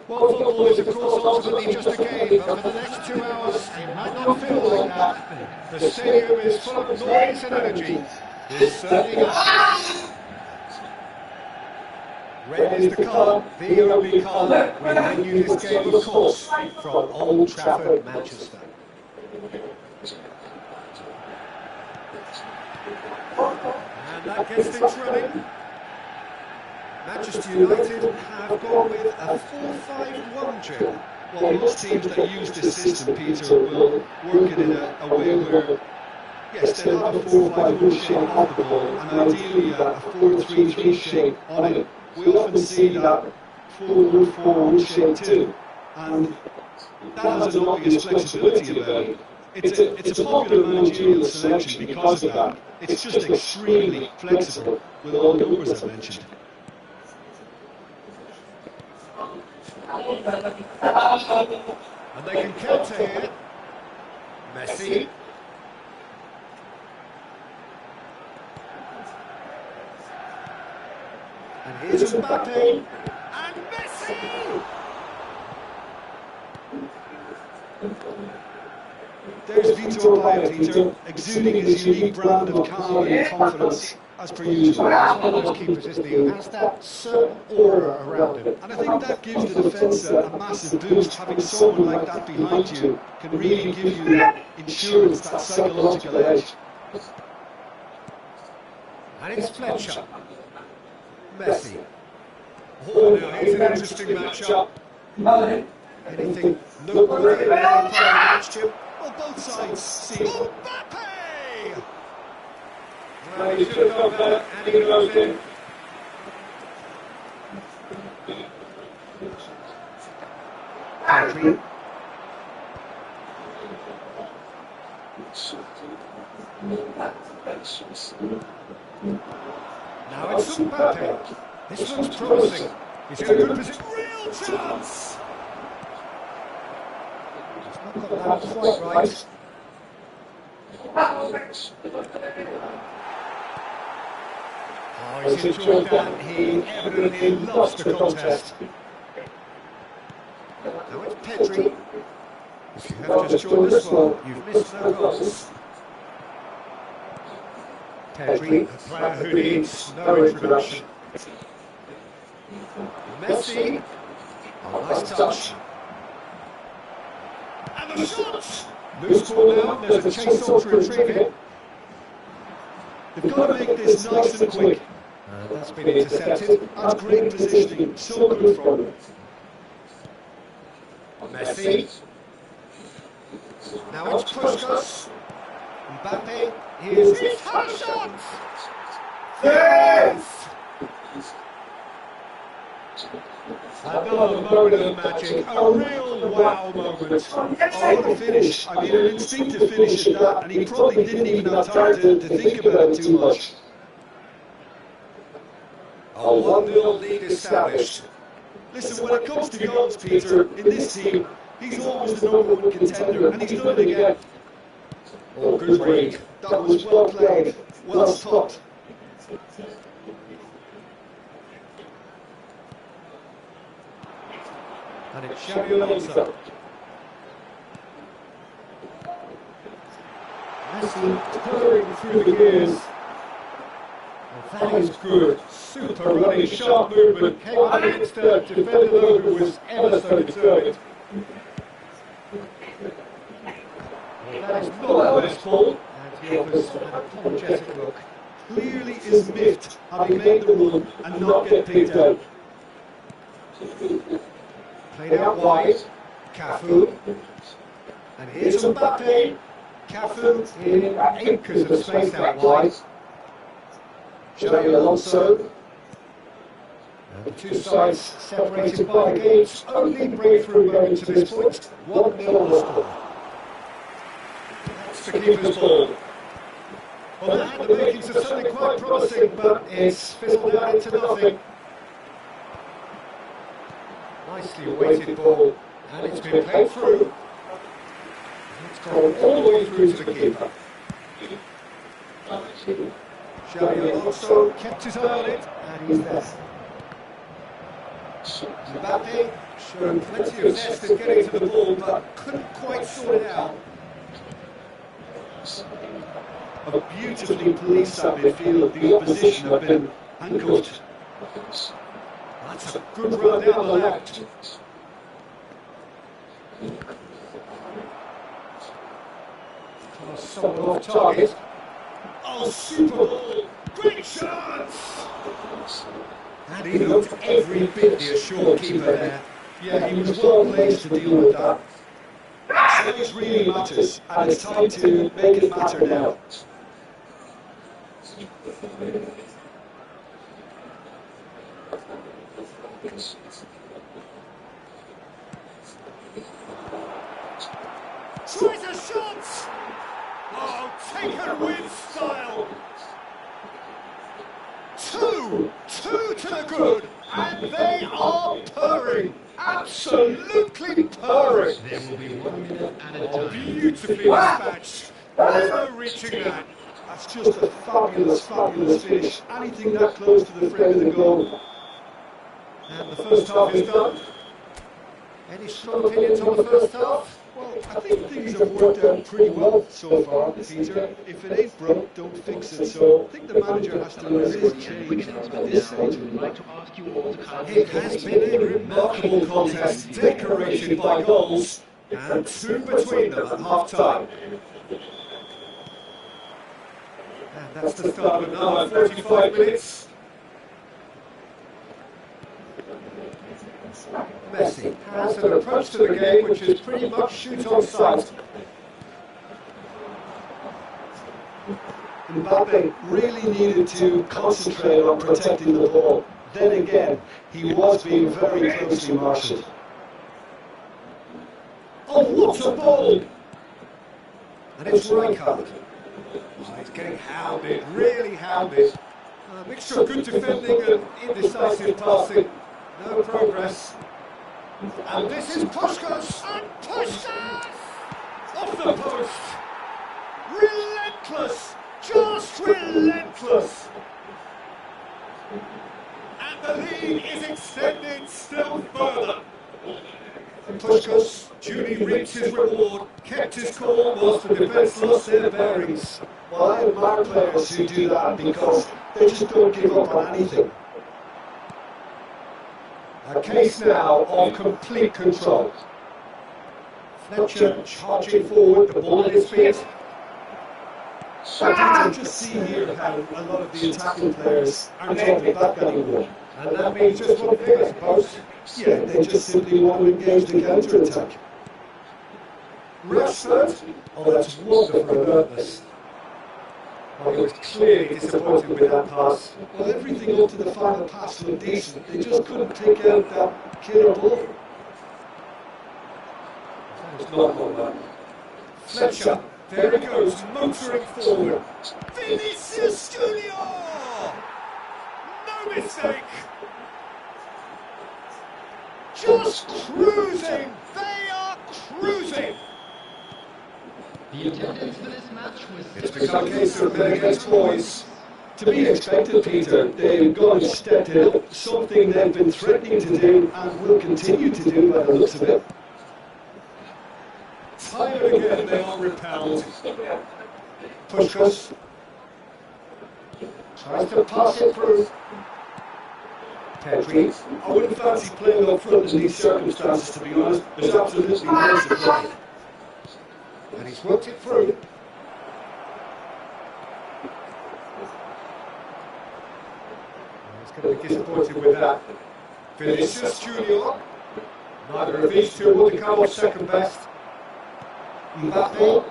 Well, football is of course ultimately just a game, but for the next 2 hours it might not feel like that. The stadium is full of noise and energy. There's certainly a... Red is the colour, the only colour. We bring you this game, of course, from Old Trafford, Manchester. And that gets things running. Manchester United have gone with a 4-5-1 drill. Well, most teams that use this system, Peter, will work it in a way where, yes, they'll have a 4-5-1 shape of the ball, and ideally a 4-3-3 shape on it. We often see that 4-1-4-1 shape too, and that has an obvious flexibility about it. It's a popular managerial selection because of that. It's just extremely flexible with all the numbers I mentioned. And they can counter here. Messi. And here's Mbappe. And Messi! There's Vito Baia, Peter, exuding his unique brand of calm and confidence, as per usual. He's one of those keepers, isn't he, who has that certain aura around him. And I think that gives the defence a massive boost. Having someone like that behind you can really give you that insurance, that psychological edge. And it's Fletcher. Messi. Oh, now here's an interesting matchup. Anything noteworthy in the part of the match, Jim? Well, both sides see. Mbappe! Well, he should have done better, and he goes in. Pedri. Now it's Mbappe. This looks promising. He's in a good position. Real chance! He's not got that quite right. Oh, he's enjoyed that. He evidently loves the contest. Now it's Pedri. If you have just joined us, well, you've missed no goals. Pedri, a player who needs no introduction. Messi. Oh, nice touch. And the shot! Loose ball now, there's a chase on to retrieve it. They've got to make this nice and quick. That's been intercepted. That's great positioning, so good from them. Messi. Now it's Puskas. Mbappe. Here's his shot! Yes! Another moment of magic, a real wow moment. Oh, what a finish. I mean, an instinctive finish at that, and he probably didn't even have time to think about it too much. A 1-0 lead established. Listen, when it comes to goals, Peter, in this team, he's always the #1 contender, and he's done it again. Oh, good read. That was well played, well stopped. And it's Xabi Alonso. Messi purring through the gears. Well, that is good. Super running, sharp movement. Came against a defender though who was ever so determined. Well, that is not a nice ball. And he offers an apologetic look. Clearly is miffed, having made the run and not get picked out. Played out wide. Cafu. And here's Mbappe. Cafu in acres of space out wide. Xabi Alonso. And the two sides separated by the game's only breakthrough moment to this point. 1-0 the score. That's the keeper's ball. Well, that had the makings of something quite promising, but it's fizzled out into nothing. Nicely weighted ball, and it's been played through. It's gone all the way through to the keeper. Xabi Alonso kept his eye on it, and he's there. Mbappe showed plenty of zest in getting to the ball, but couldn't quite sort it out. A beautifully policed that midfield, the opposition have been handcuffed. That's a good run down the left. Someone off target. Oh, super ball! Great chance! And he looked every bit the assured keeper there. Yeah, he was well placed to deal with that. Size really matters, and it's time to make it matter now. Tries a shot! Oh, taken with style! Two to the good, and they are purring, absolutely purring. There will be 1 minute at a time. Beautifully dispatched. There's no reaching that. That's just a fabulous, fabulous finish. Anything that close to the frame of the goal. And the first half is done. Any strong opinions on the first half? Well, I think things have worked out pretty well so far, Peter. If it ain't broke, don't fix it. So I think the manager has to resist change at this stage. It has been a remarkable contest, decorated by goals, and two between them at half-time. And that's the start of another 45 minutes. Messi has an approach to the game which is pretty much shoot on sight. Mbappe really needed to concentrate on protecting the ball. Then again, he was being very closely marshalled. Oh, what a ball! And it's Rijkaard. Oh, he's getting hounded, really hounded. A mixture of good defending and indecisive passing. No progress. And this is Puskás, and Puskás! Off the post! Relentless! Just relentless! And the lead is extended still further. Puskás duly reaped his reward, kept his cool whilst the defence lost their bearings. Well, I admire players who do that because they just don't give up on anything. A case now of complete control. Fletcher charging forward, the ball at his feet. I can just see here how a lot of the attacking players aren't dropping back anymore. And that means just one thing, I suppose. Yeah, they just simply want to engage the counter-attack. Rashford. Oh, that's wonderful alertness. Well, he was clearly disappointed with that pass. Well, everything up to the final pass looked decent. They just couldn't take out that killer ball. It's not long though. Fletcher, there he goes, motoring forward. Vinicius Junior! No mistake! Just cruising! They are cruising! The attendance for this match was It's become a case of men against boys. To be expected, Peter. They've gone and stepped it up, something they've been threatening to do and will continue to do by the looks of it. Time and again they are repelled. Pushkas tries to pass it through. Petri, I wouldn't fancy playing up front in these circumstances, to be honest. There's absolutely no supply. And he's worked it through. He's going to be disappointed with that. Vinicius Junior. Neither of these two will become off second best. Mbappe,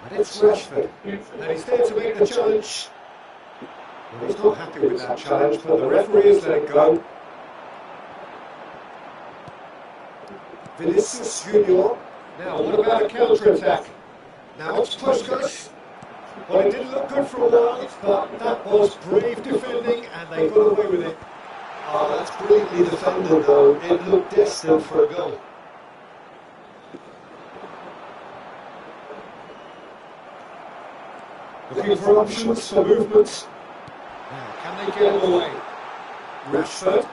And it's Rashford. And he's there to make the challenge. Well, he's not happy with that challenge, but the referee has let it go. Vinicius Junior. Now, what about a counter-attack? Now it's Pushkas. Well, it didn't look good for a while, but that was brave defending, and they got away with it. oh, that's brilliantly defended though. It looked destined for a goal. Looking for options, for movements. Now, can they get him away? Rashford.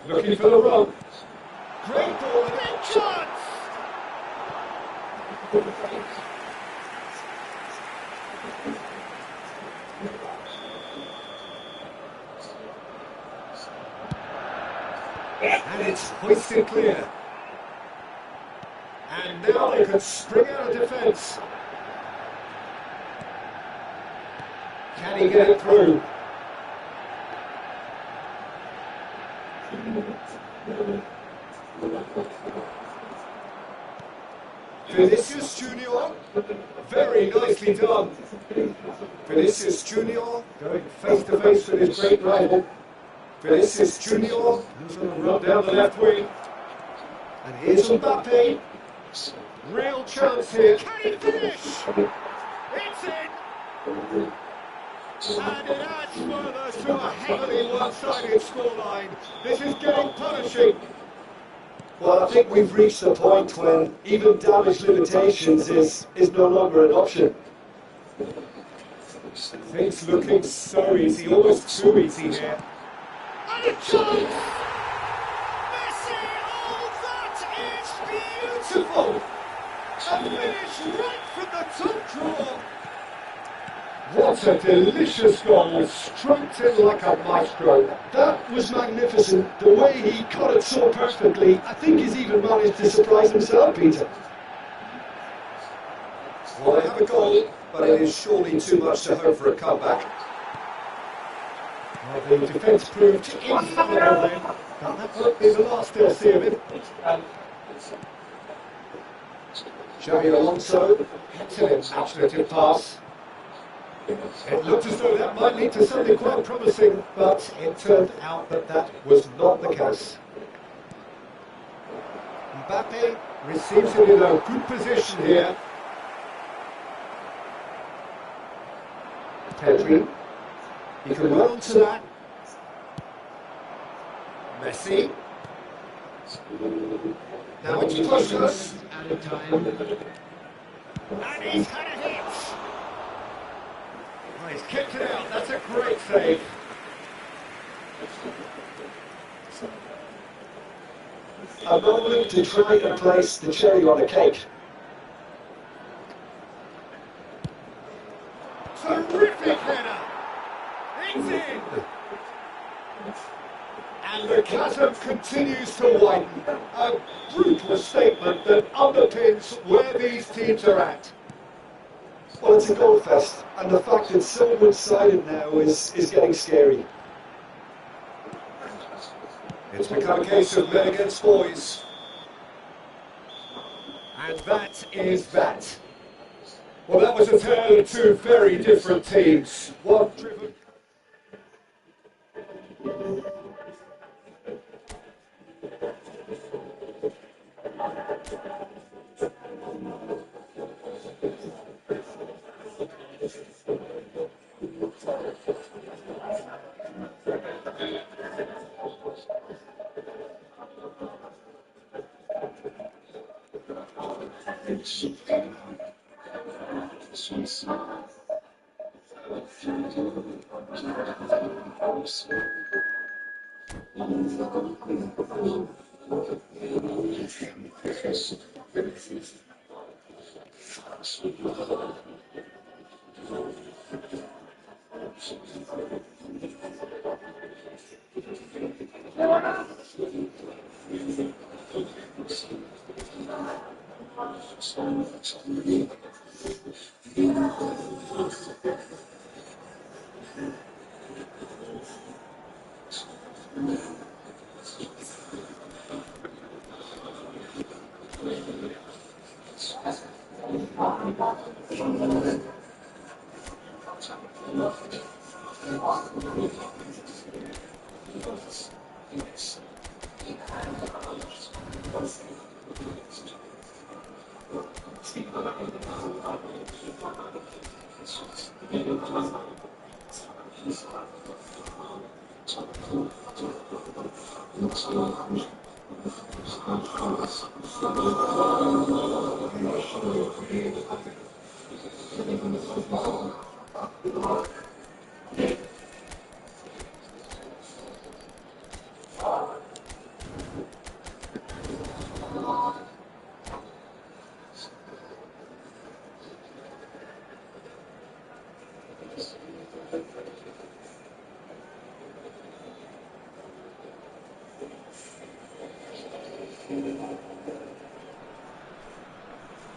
Looking for the run. Great ball, big chance! And it's hoisted clear. And now they can spring out of defence. Can he get it through? Vinicius Junior, very nicely done. Vinicius Junior going face to face with his great rival. Vinicius Junior, who's going to run down the left wing. And here's Mbappe. Real chance here. Can he finish? It's in. And it adds further to a heavily one-sided scoreline. This is getting punishing. Well, I think we've reached a point when even damage limitations is no longer an option. Things looking so easy, almost too easy here. And a chance! Messi! Oh, that is beautiful! A finish right from the top drawer! What a delicious goal, stroked in like a maestro. That was magnificent. The way he caught it so perfectly, I think he's even managed to surprise himself, Peter. Well, they have a goal, but it is surely too much to hope for a comeback. Well, the defence proved infallible then, but that won't be the last they'll see of him. Xabi Alonso, excellent imaginative pass. It looked as though that might lead to something quite promising, but it turned out that that was not the case. Mbappe receives it in a good position here. Petri, he can run on to that. Messi. Now it's Pushkas. out of time. And he's had a hit. Oh, he's kicked it out. That's a great save. A moment to try and place the cherry on a cake. Terrific header. It's in. And the chasm continues to widen. A brutal statement that underpins where these teams are at. Well, it's a goal fest, and the fact it's so one-sided now is getting scary. It's become a case of men against boys. And that is that. Well, that was a tale of two very different teams. One driven.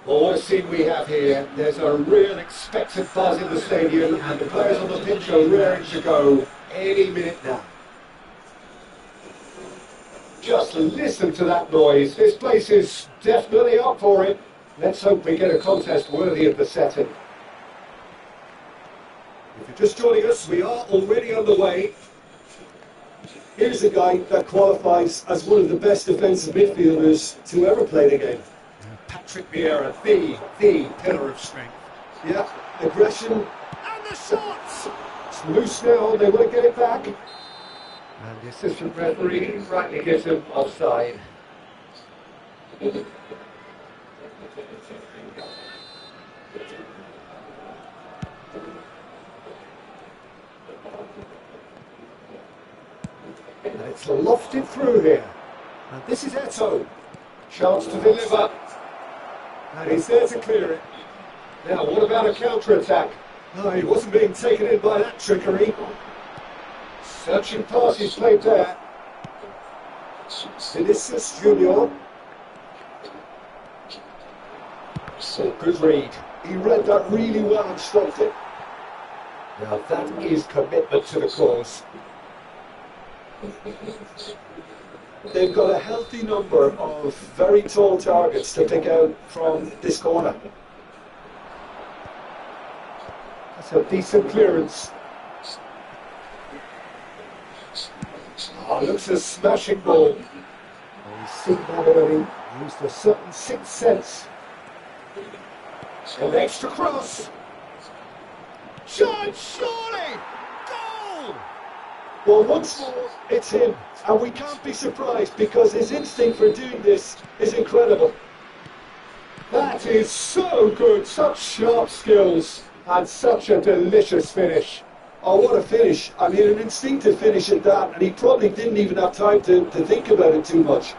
Well, what a scene we have here. There's a real expectant buzz in the stadium and the players on the pitch are raring to go any minute now. Just listen to that noise. This place is definitely up for it. Let's hope we get a contest worthy of the setting. If you're just joining us, we are already underway. Here's a guy that qualifies as one of the best defensive midfielders to ever play the game. Patrick Vieira, the pillar of strength. Yeah, aggression. And the shots! It's loose now, they want to get it back. And the assistant referee rightly gives him offside. And it's lofted through here. And this is Eto. Chance to deliver. And he's there to clear it. Now, what about a counter-attack? No, he wasn't being taken in by that trickery. Searching pass he's played there. Vinicius Junior. So good read. He read that really well and stopped it. Now that is commitment to the cause. They've got a healthy number of very tall targets to pick out from this corner. That's a decent clearance. Oh, looks a smashing ball. Oh, he's seen that already. Used a certain sixth sense. An extra cross. Shot, surely! Goal! Well, once more, it's him. And we can't be surprised because his instinct for doing this is incredible. That is so good. Such sharp skills. And such a delicious finish. Oh, what a finish. I mean, an instinctive finish at that, and he probably didn't even have time to think about it too much.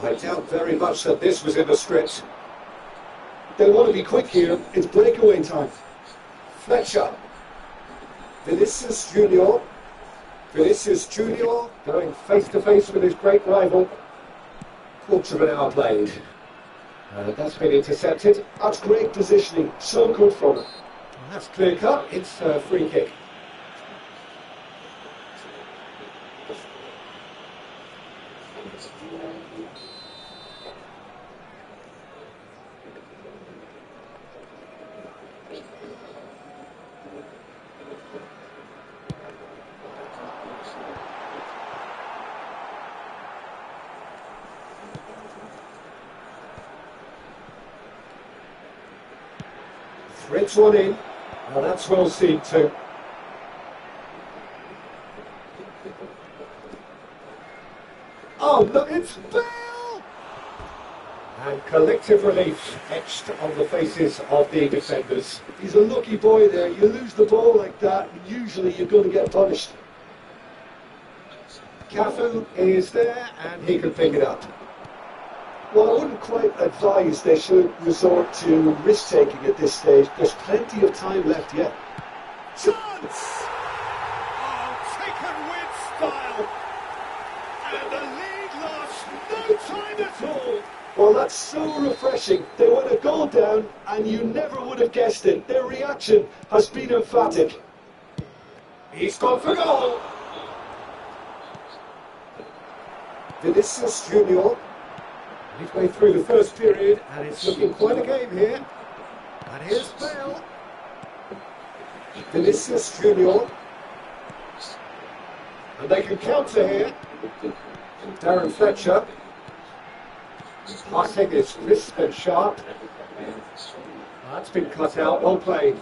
I doubt very much that this was in the script. They want to be quick here. It's breakaway time. Fletcher. Vinicius Junior. Vinicius Junior going face to face with his great rival. Quarter of an hour played. That's been intercepted. That's great positioning. So good from him. That's clear cut. It's a free kick. Threads one in. Now that's well seen too. Oh, look, it's Bale! And collective relief etched on the faces of the defenders. He's a lucky boy there. You lose the ball like that, usually you're going to get punished. Cafu is there, and he can pick it up. Well, I wouldn't quite advise they should resort to risk-taking at this stage. There's plenty of time left yet. Chance! Oh, taken with style! And the lead lost no time at all! Well, that's so refreshing. They went a goal down, and you never would have guessed it. Their reaction has been emphatic. He's gone for goal! Vinicius Junior. Midway through the first period, and it's looking quite a game here. And here's Bale. Vinicius Junior. And they can counter here. Darren Fletcher. Passing is crisp and sharp. That's been cut out, well played.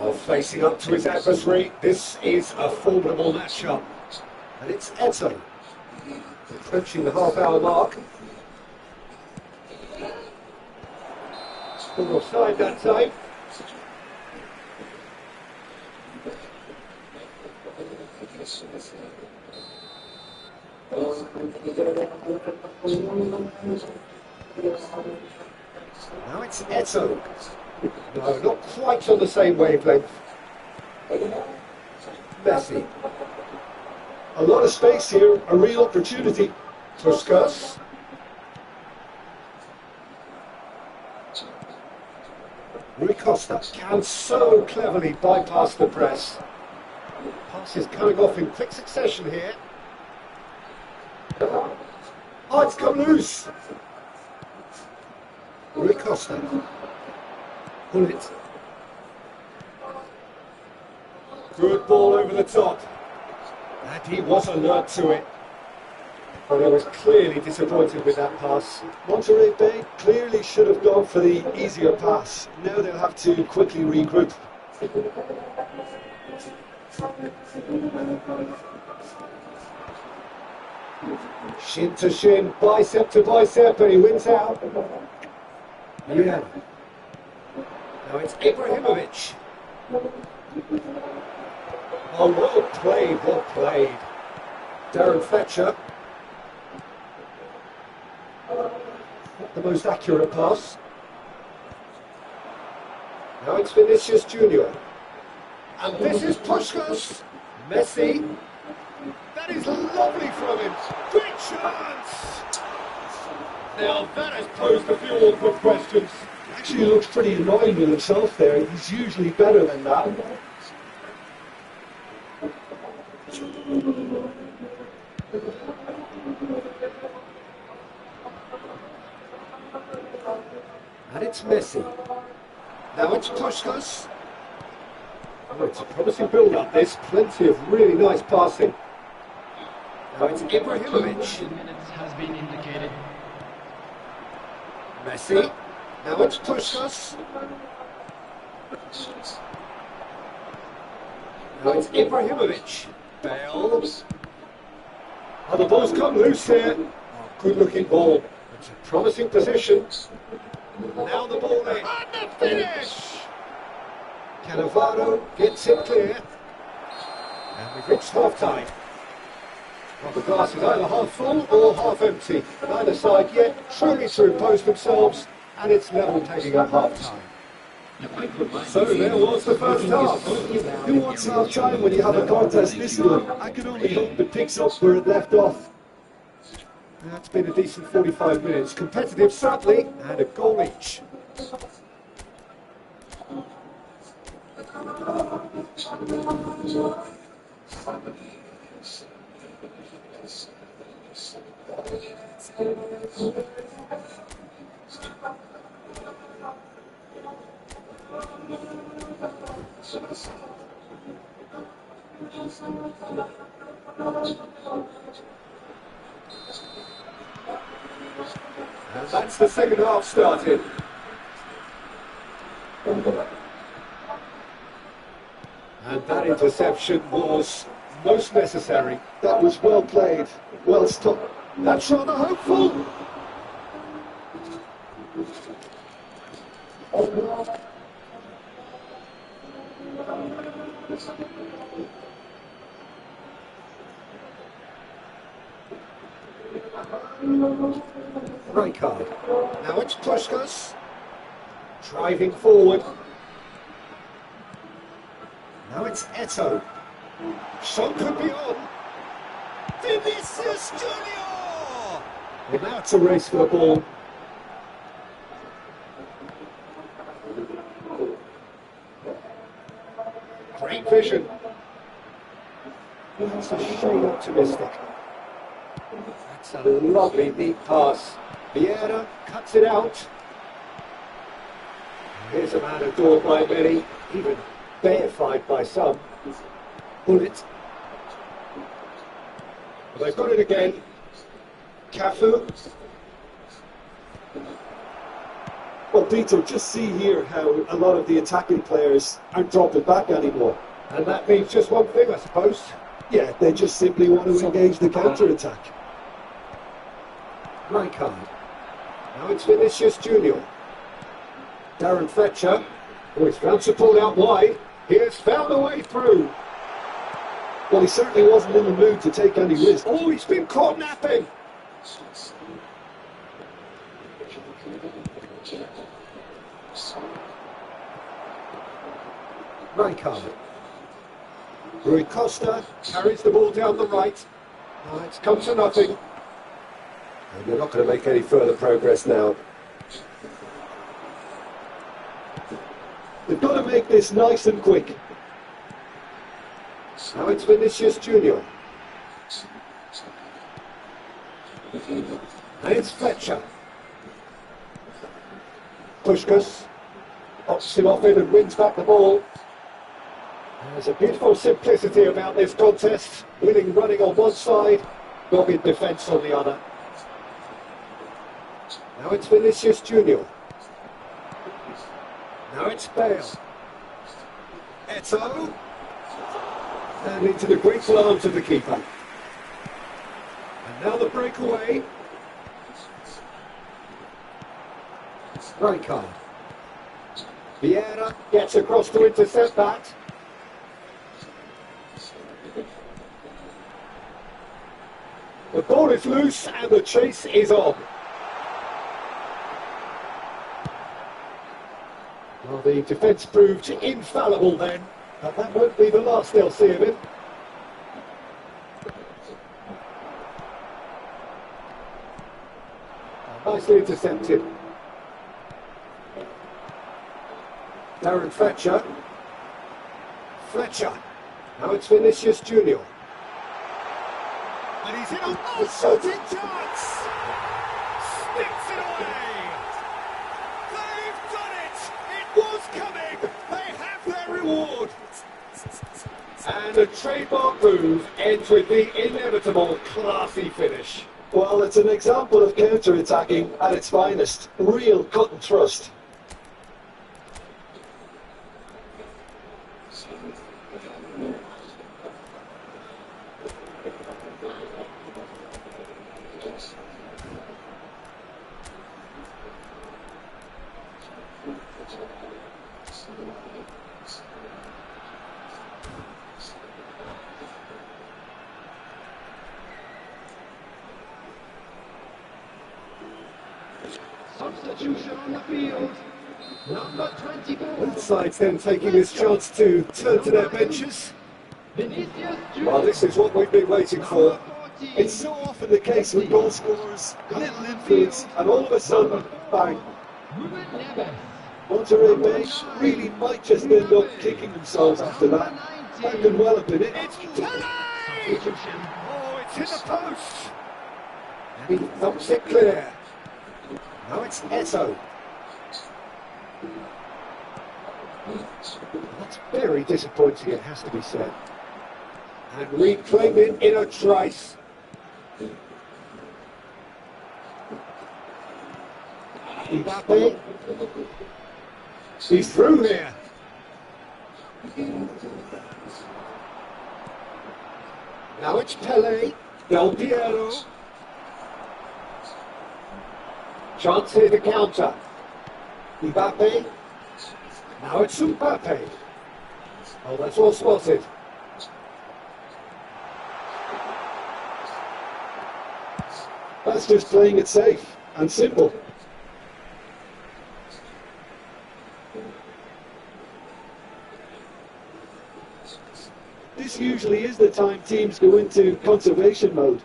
Oh, facing up to his adversary, this is a formidable matchup. And it's Eto. Approaching the half-hour mark. Full offside that time. Now it's Eto. No, not quite on the same wavelength. Messi. A lot of space here, a real opportunity. Puskas. Rui Costa can so cleverly bypass the press. Passes coming off in quick succession here. Oh, it's come loose. Rui Costa. Bullet. Good ball over the top. And he was alert to it. But he was clearly disappointed with that pass. Monterey Bay clearly should have gone for the easier pass. Now they'll have to quickly regroup. Shin to shin, bicep to bicep, and he wins out. Yeah. Now it's Ibrahimovic. Oh, well played, well played. Darren Fletcher. Not the most accurate pass. Now it's Vinicius Junior. And this is Puskas. Messi. That is lovely from him. Great chance. Now that has posed a few awkward questions. Actually looks pretty annoyed with himself there. He's usually better than that. And it's Messi. Now it's Puskas. Oh, it's a promising build-up, this. Plenty of really nice passing. Now it's Ibrahimovic. Minutes has been indicated. Messi. Now it's Puskas. Now it's Ibrahimovic. Bale. Oh, the ball's come loose here. Oh, good-looking ball. It's a promising position. Now the ball in. And the finish! Cannavaro gets it clear. And we've reached half-time. Well, the glass is either half full or half empty. Neither side yet truly to impose themselves, and it's level taking up half-time. So there was the first half. Who wants half-time when you have a contest this good? I can only hope it picks up where it left off. That's been a decent 45 minutes. Competitive, certainly, and a goal each. the second half started. And that interception was most necessary. That was well played, well stopped. That's rather hopeful. Right card. Now it's Puskás. Driving forward. Now it's Eto'o. Shot could be on. Vinicius Junior! Well, now it's a race for the ball. Great vision. That's a shade optimistic. That's a lovely deep pass. Vieira cuts it out. Here's a man adored by many, even deified by some. Bullet. Well, they've got it again. Cafu. Well, Peter, just see here how a lot of the attacking players aren't dropping back anymore. And that means just one thing, I suppose. Yeah, they just simply want to engage the counter-attack. Right card. Now it's Vinicius Junior. Darren Fletcher, who is found to pull out wide. He has found a way through. Well, he certainly wasn't in the mood to take any risk. Oh, he's been caught napping. Right card. Rui Costa carries the ball down the right. Oh, it's come to nothing. And they're not going to make any further progress now. They've got to make this nice and quick. Now it's Vinicius Junior. And it's Fletcher. Puskás pops him off in and wins back the ball. There's a beautiful simplicity about this contest. Winning running on one side, dogged defence on the other. Now it's Vinicius Junior. Now it's Bale. Eto'o. And into the grateful arms of the keeper. And now the breakaway. Right card. Vieira gets across to intercept that. The ball is loose and the chase is on. Well, the defence proved infallible then, but that won't be the last they'll see of him. Nicely intercepted. Darren Fletcher. Fletcher. Now it's Vinicius Junior. And he's in a shooting chance! Sticks it away! They've done it! It was coming! They have their reward! And a trademark move ends with the inevitable classy finish. Well, it's an example of counter-attacking at its finest. Real cut and thrust. Substitution on the field. Number 24. Both sides then taking this chance to turn to their benches. Vinicius Well, this is what we've been waiting for. It's so often the case with goal scorers, a little influence, and all of a sudden, bang. Ruben Neves. Monterrey Bay really might just end up kicking themselves after that. That could well have been it. It's Pele! Substitution. Oh, it's hit the post! He thumps it clear. Now it's Eto'o. That's very disappointing, it has to be said. And reclaim it in a trice. Mbappe. He's through here. Now it's Pele. Del Piero. Chance here to counter. Mbappe. Now it's Mbappe. Oh, that's well spotted. That's just playing it safe and simple. This usually is the time teams go into conservation mode.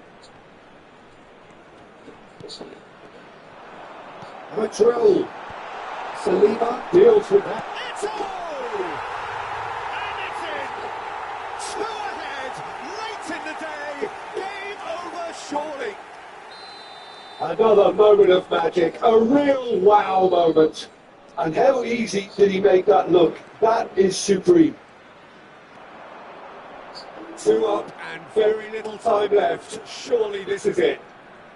Now it's Raul. Saliba deals with that. It's all! And it's in! 2 ahead, late in the day, game over surely. Another moment of magic, a real wow moment. And how easy did he make that look? That is supreme. 2 up and very little time left. Surely this is it.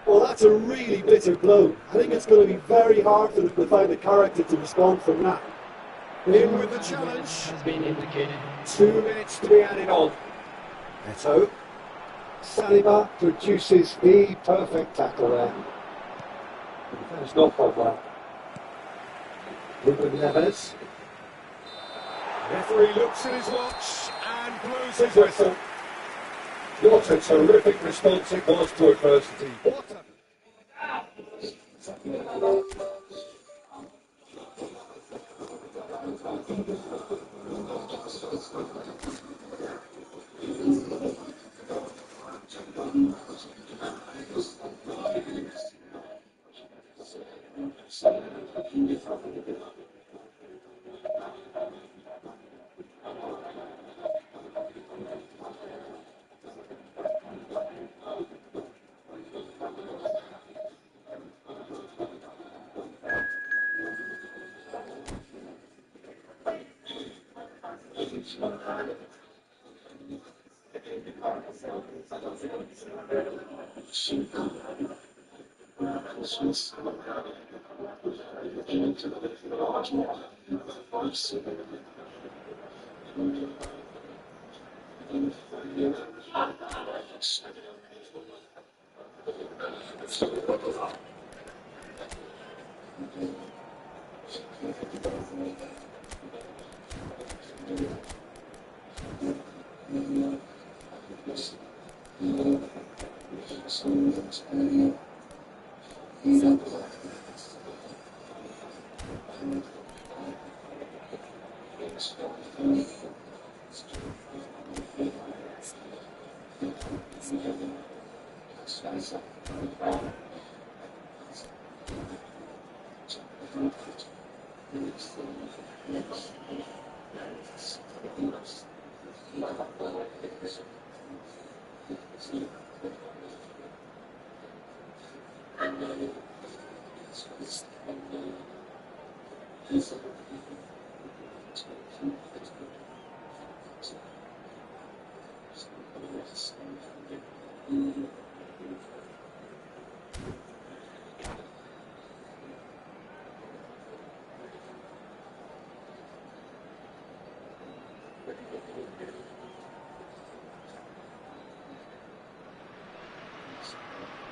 Well, that's a really bitter blow. I think it's going to be very hard for them to find the character to respond from that. In with the challenge. Has been indicated. 2 minutes to be added on. Neto. Saliba produces the perfect tackle there. That's not gone well. Ruben Neves. Referee looks at his watch and blows his whistle. What a terrific response it was to adversity. What a...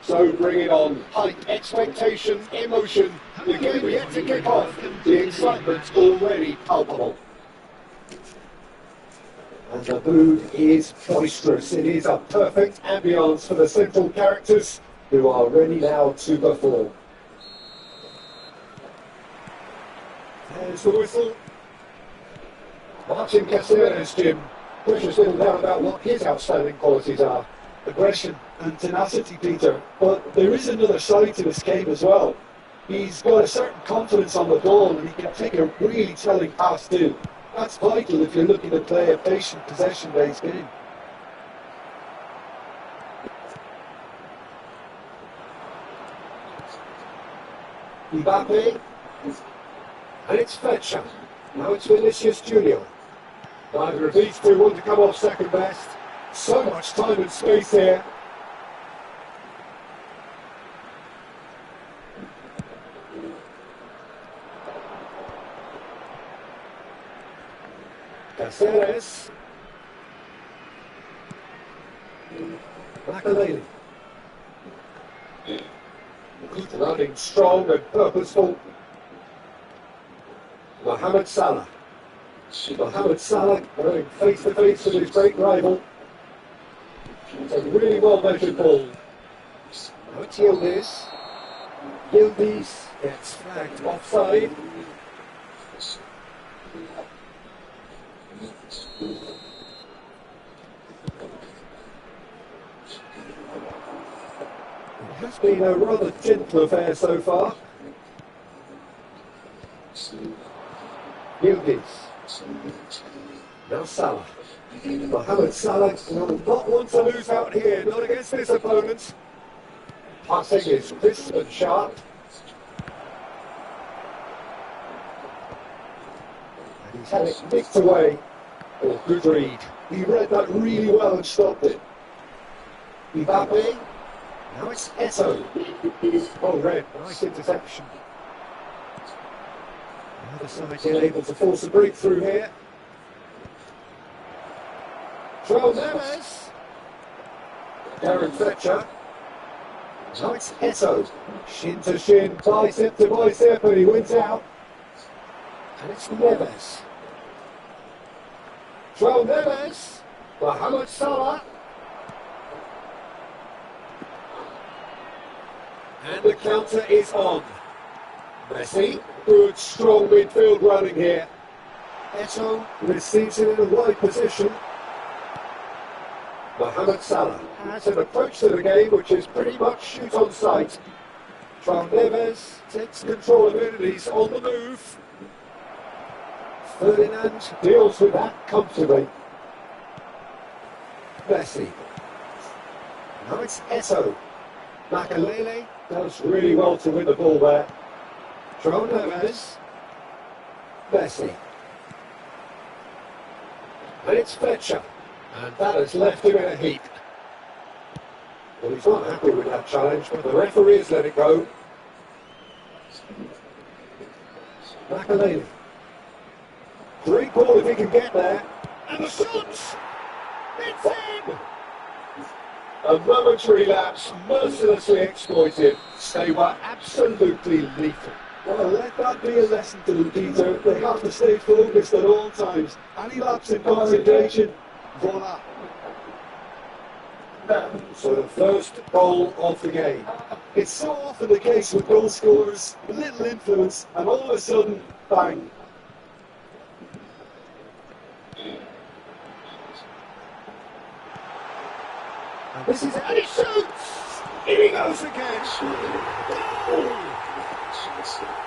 So bring it on. Hype, expectation, emotion. The game yet to kick off. The excitement's already palpable. And the mood is boisterous. It is a perfect ambience for the central characters who are ready now to perform. There's the whistle. Martin Caceres, Jim. Pressure's little doubt about what his outstanding qualities are. Aggression and tenacity, Peter, but there is another side to his game as well. He's got a certain confidence on the ball and he can take a really telling pass too. That's vital if you're looking to play a patient possession-based game. Mbappe. And it's Fletcher. Now it's Vinicius Junior. Neither of these two want to come off second best. So much time and space here. Caceres. Makaleli. Good running, strong and purposeful. Mohamed Salah. Mohamed Salah going face to face with his great rival. It's a really well measured ball. Now it's Yildiz. Yildiz gets flagged offside. It has been a rather gentle affair so far. Yildiz. Now Salah. Mohamed Salah will not want to lose out here, not against this opponent. Passing is crisp and sharp. And he's had it nicked away. Oh, good read. He read that really well and stopped it. Mbappe. Now it's Eto'o. Oh, red. Nice interception. The other side still able to force a breakthrough here. Joel Neves. Darren Fletcher. Now it's Eto'o. Shin to shin, bicep to bicep, and he wins out. And it's Neves. Joel Neves. Mohamed Salah. And the counter is on. Messi. Good, strong midfield running here. Eto'o receives it in a wide position. Mohamed Salah has an approach to the game which is pretty much shoot on sight. Joel Neves takes control of it and he's on the move. Ferdinand deals with that comfortably. Messi. Now it's Eto'o. Makaleli does really well to win the ball there. Joel Neves. Messi. And it's Fletcher. And that has left him in a heap. Well, he's not happy with that challenge, but the referee has let it go. Makaleli. Great ball if he can get there. And the shot! It's in! A momentary lapse, mercilessly exploited. They were absolutely lethal. Well, let that be a lesson to them, Peter. They have to stay focused at all times. Any lapse in concentration, voila. So the first goal of the game. It's so often the case with goal scorers, little influence, and all of a sudden, bang. And this is it, and he shoots! Here he goes again! Goal!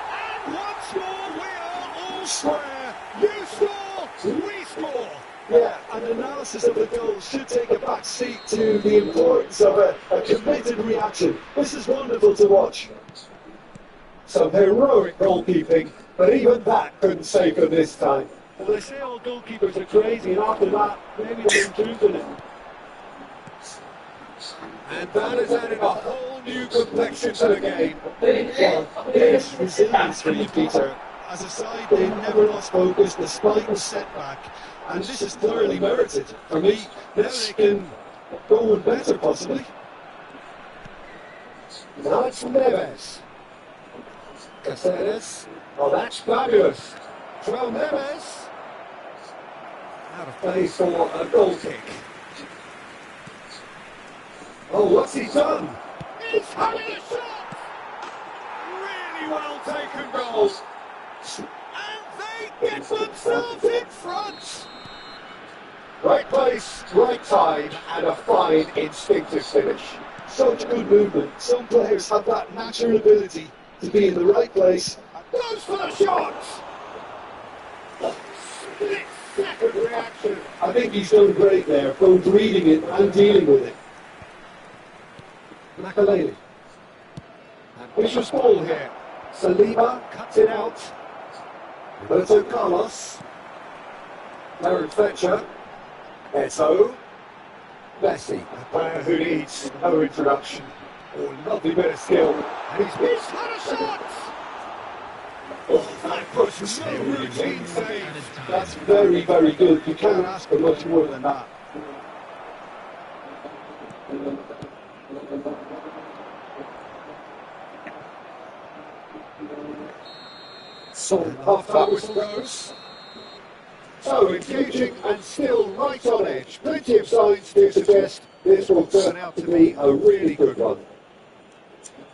And once more, we are all square. You score, we score. Yeah, an analysis of the goal should take a back seat to the importance of a committed reaction. This is wonderful to watch. Some heroic goalkeeping, but even that couldn't save them this time. Well, they say all goalkeepers are crazy, and after that, maybe there's truth in it. And that has added a whole new complexion to the game. Well, there's resilience for you, Peter. As a side, they never lost focus despite the setback. And this is thoroughly merited. For me, now they can go on better, possibly. Now it's Neves. Caceres. Oh, that's fabulous. Joel Neves. Out of play for a goal kick. Oh, what's he done? He's having a shot! Really well taken goals. And they get themselves in front. Right place, right time, and a fine instinctive finish. Such good movement. Some players have that natural ability to be in the right place. Goes for the shot! Split second reaction. I think he's done great there, both reading it and dealing with it. Makaleli. Ambitious ball here. Saliba cuts it out. Roberto Carlos. Darren Fletcher. Eto'o. Messi, a player who needs no introduction. Oh, lovely bit of skill. And he's had a shot! Oh, that was No routine save. That's very, very good. You Can't can't ask for much more than that. So And the off half-time that whistle whistle goes. So engaging and still right on edge. Plenty of signs to suggest this will turn out to be a really good one.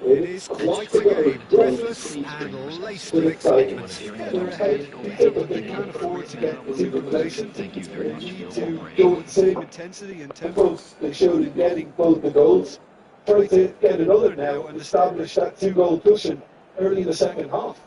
It is quite a game, breathless and laced with excitement. Yeah, they're ahead, Peter, but they can't afford to get too complacent. They need to go with the same intensity and tempo they showed in getting both the goals. Try to get another now and establish that two-goal cushion early in the second half.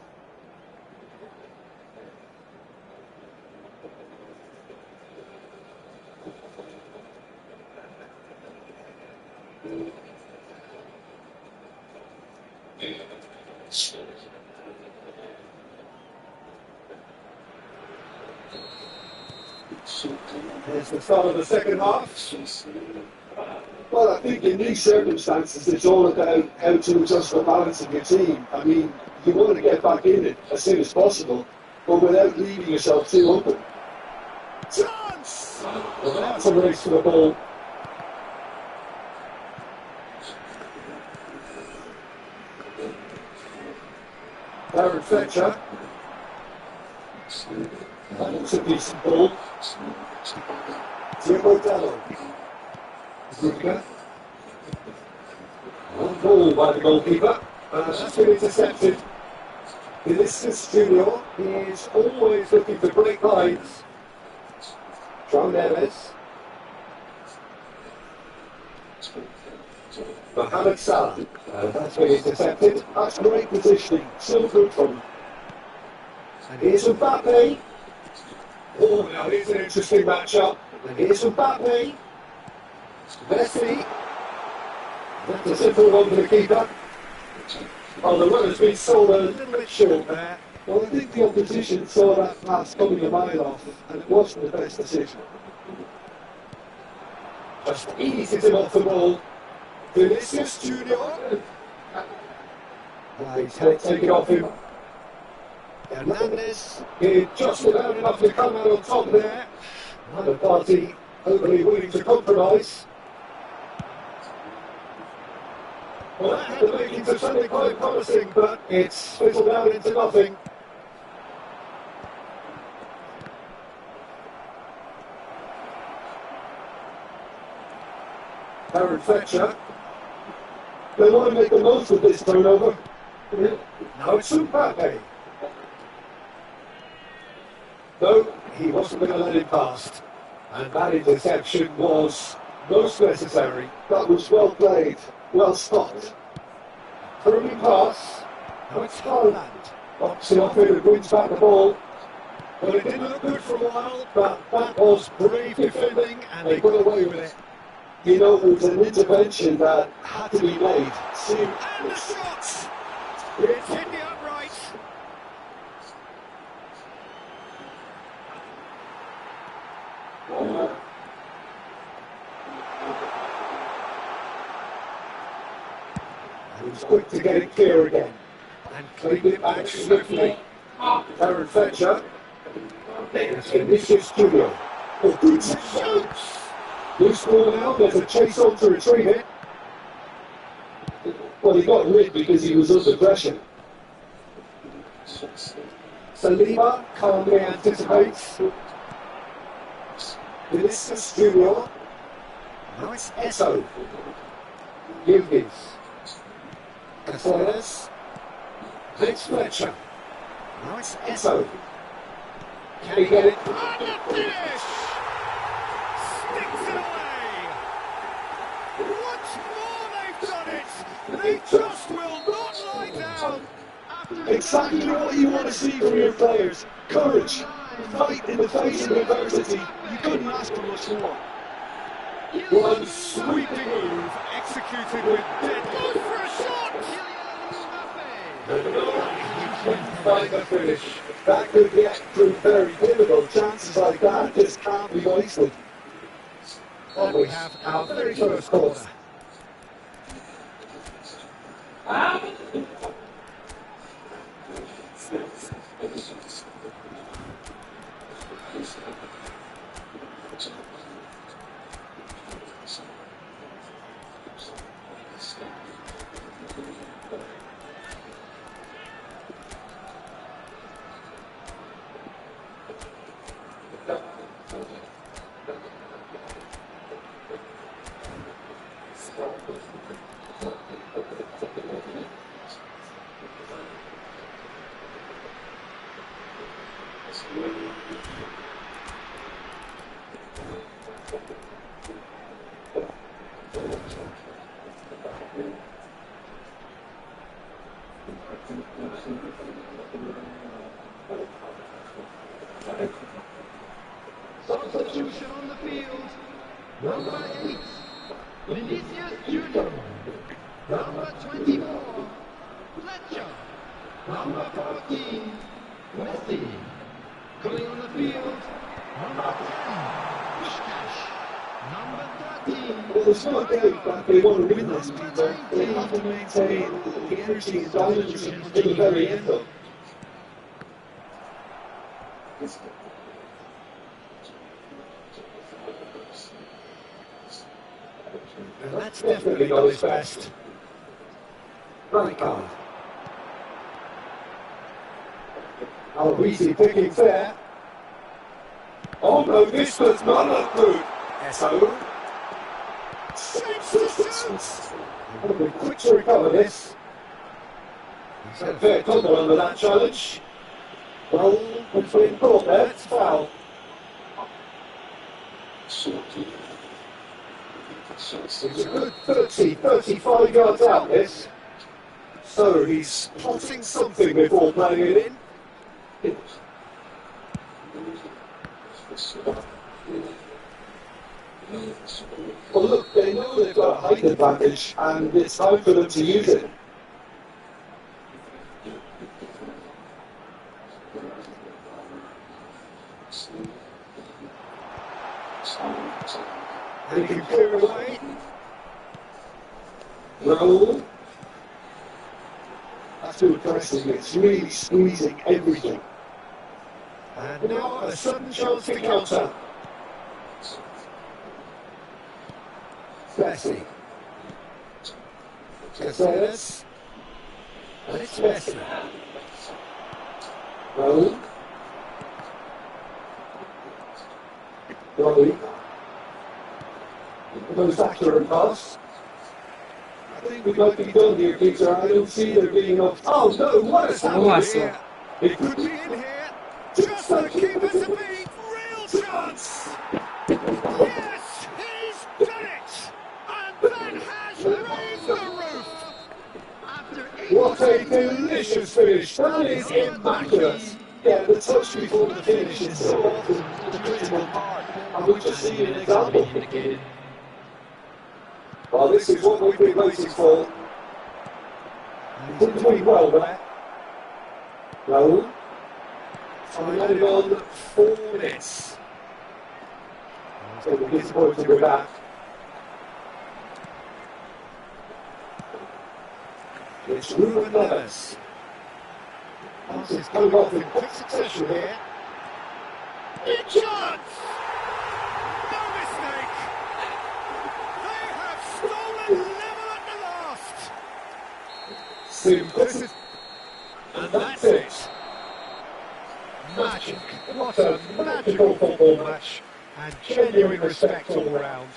There's the start of the second half. Well, I think in these circumstances, it's all about how to adjust the balance of your team. I mean, you want to get back in it as soon as possible, but without leaving yourself too open. Chance! Well, that's a race for the ball. Aaron Fletcher. That looks a decent ball. Diego Dello. Rudiger. One ball by the goalkeeper. That's been intercepted. Vinicius Junior is always looking for great lines. João Neves. Mohamed Salah. That's been intercepted. That's great positioning. So good from him. And here's Mbappe. Oh, now here's an interesting matchup. And here's Mbappe. Messi. That's a simple one for the keeper. Oh, the runner's been sold a little bit short there. Well, I think the opposition saw that pass coming a mile off, and it wasn't the best decision. Just eases him off the ball. Vinicius Junior. He's had to take it off him. Hernandez did just about enough to come out on top there. Neither party overly willing to compromise. Well, that had the makings of something quite promising, but it's fizzled out into nothing. Aaron Fletcher. They want to make the most of this turnover. Now it's Mbappe. No, he wasn't going to let it pass. And that interception was most necessary. That was well played, well stopped. Curly pass. Now it's Haaland. Knocks it off it and wins back the ball. Well, it didn't look good for a while, but that was brave defending and they got away with it. You know, it was an intervention that had to be made. And the shot! It's hit the upright. He was quick to get it clear again and cleaned it back swiftly. Aaron Fletcher. It's Vinicius Junior. Oh, good shoots! Loose ball now, there's a chase on to retrieve it. Well, he got rid because he was under pressure. Saliba calmly anticipates. Vinicius Junior. Now it's Esso. Yildiz. Caceres. It's Fletcher. Now it's Esso. Can he get it? And the finish! Sticks it away! Once more they've done it! They just will not lie down! Exactly what you want to see from your players. Courage, fight in the face of adversity. You couldn't ask for much more. One sweeping move, executed with deadly. Goes for a shot! Find the finish. That could get through very difficult. Chances like that just can't be wasted. And we have our very first corner. Substitution on the field. Number 8, Vinicius Junior. Number 24, Fletcher. Number 14, Messi. Coming on the field, number 10, Pushkash. Number 13, Well, it's not great, but they want to win this, Number Peter. They 19. have to maintain the energy and dominance until the very end, though. And that's definitely not his best. Right card. Oh, easy pickings there. Oh no, this does not look good. So, Shapes to shoot! I'll be quick to recover this. He's had a Fair tumble under that challenge. Well, it's been caught there. It's a foul. It's a good 30, 35 yards out this. So he's plotting something before playing it in. Well, look, they know they've got a height advantage, and it's time for them to use it. And he can clear away. Roll. That's too pressing. It's really squeezing everything. And now a sudden chance to counter. Messi. Caceres. And it's Messi. Roll. Roll. Goes after a pass. I think We might be done here, Peter. I don't see there being off. Oh no, what has happened here? It could be in here. Just the keeper to beat. Real chance. Yes, he's done it. And that has raised the roof. After What a delicious finish. That is immaculate. Yeah, the touch before the finish is so often the critical part. And we've just seen an example. Well, this is what we've been waiting for. And He's he's doing well there. Raul. time Added on 4 minutes. So we're disappointed with that. It's Ruben Neves. Passes coming off in quick succession here. Big chance! No mistake! They have stolen level at the last! Simple. This is... And that's it! Magic! What a magical football match! And genuine respect all round.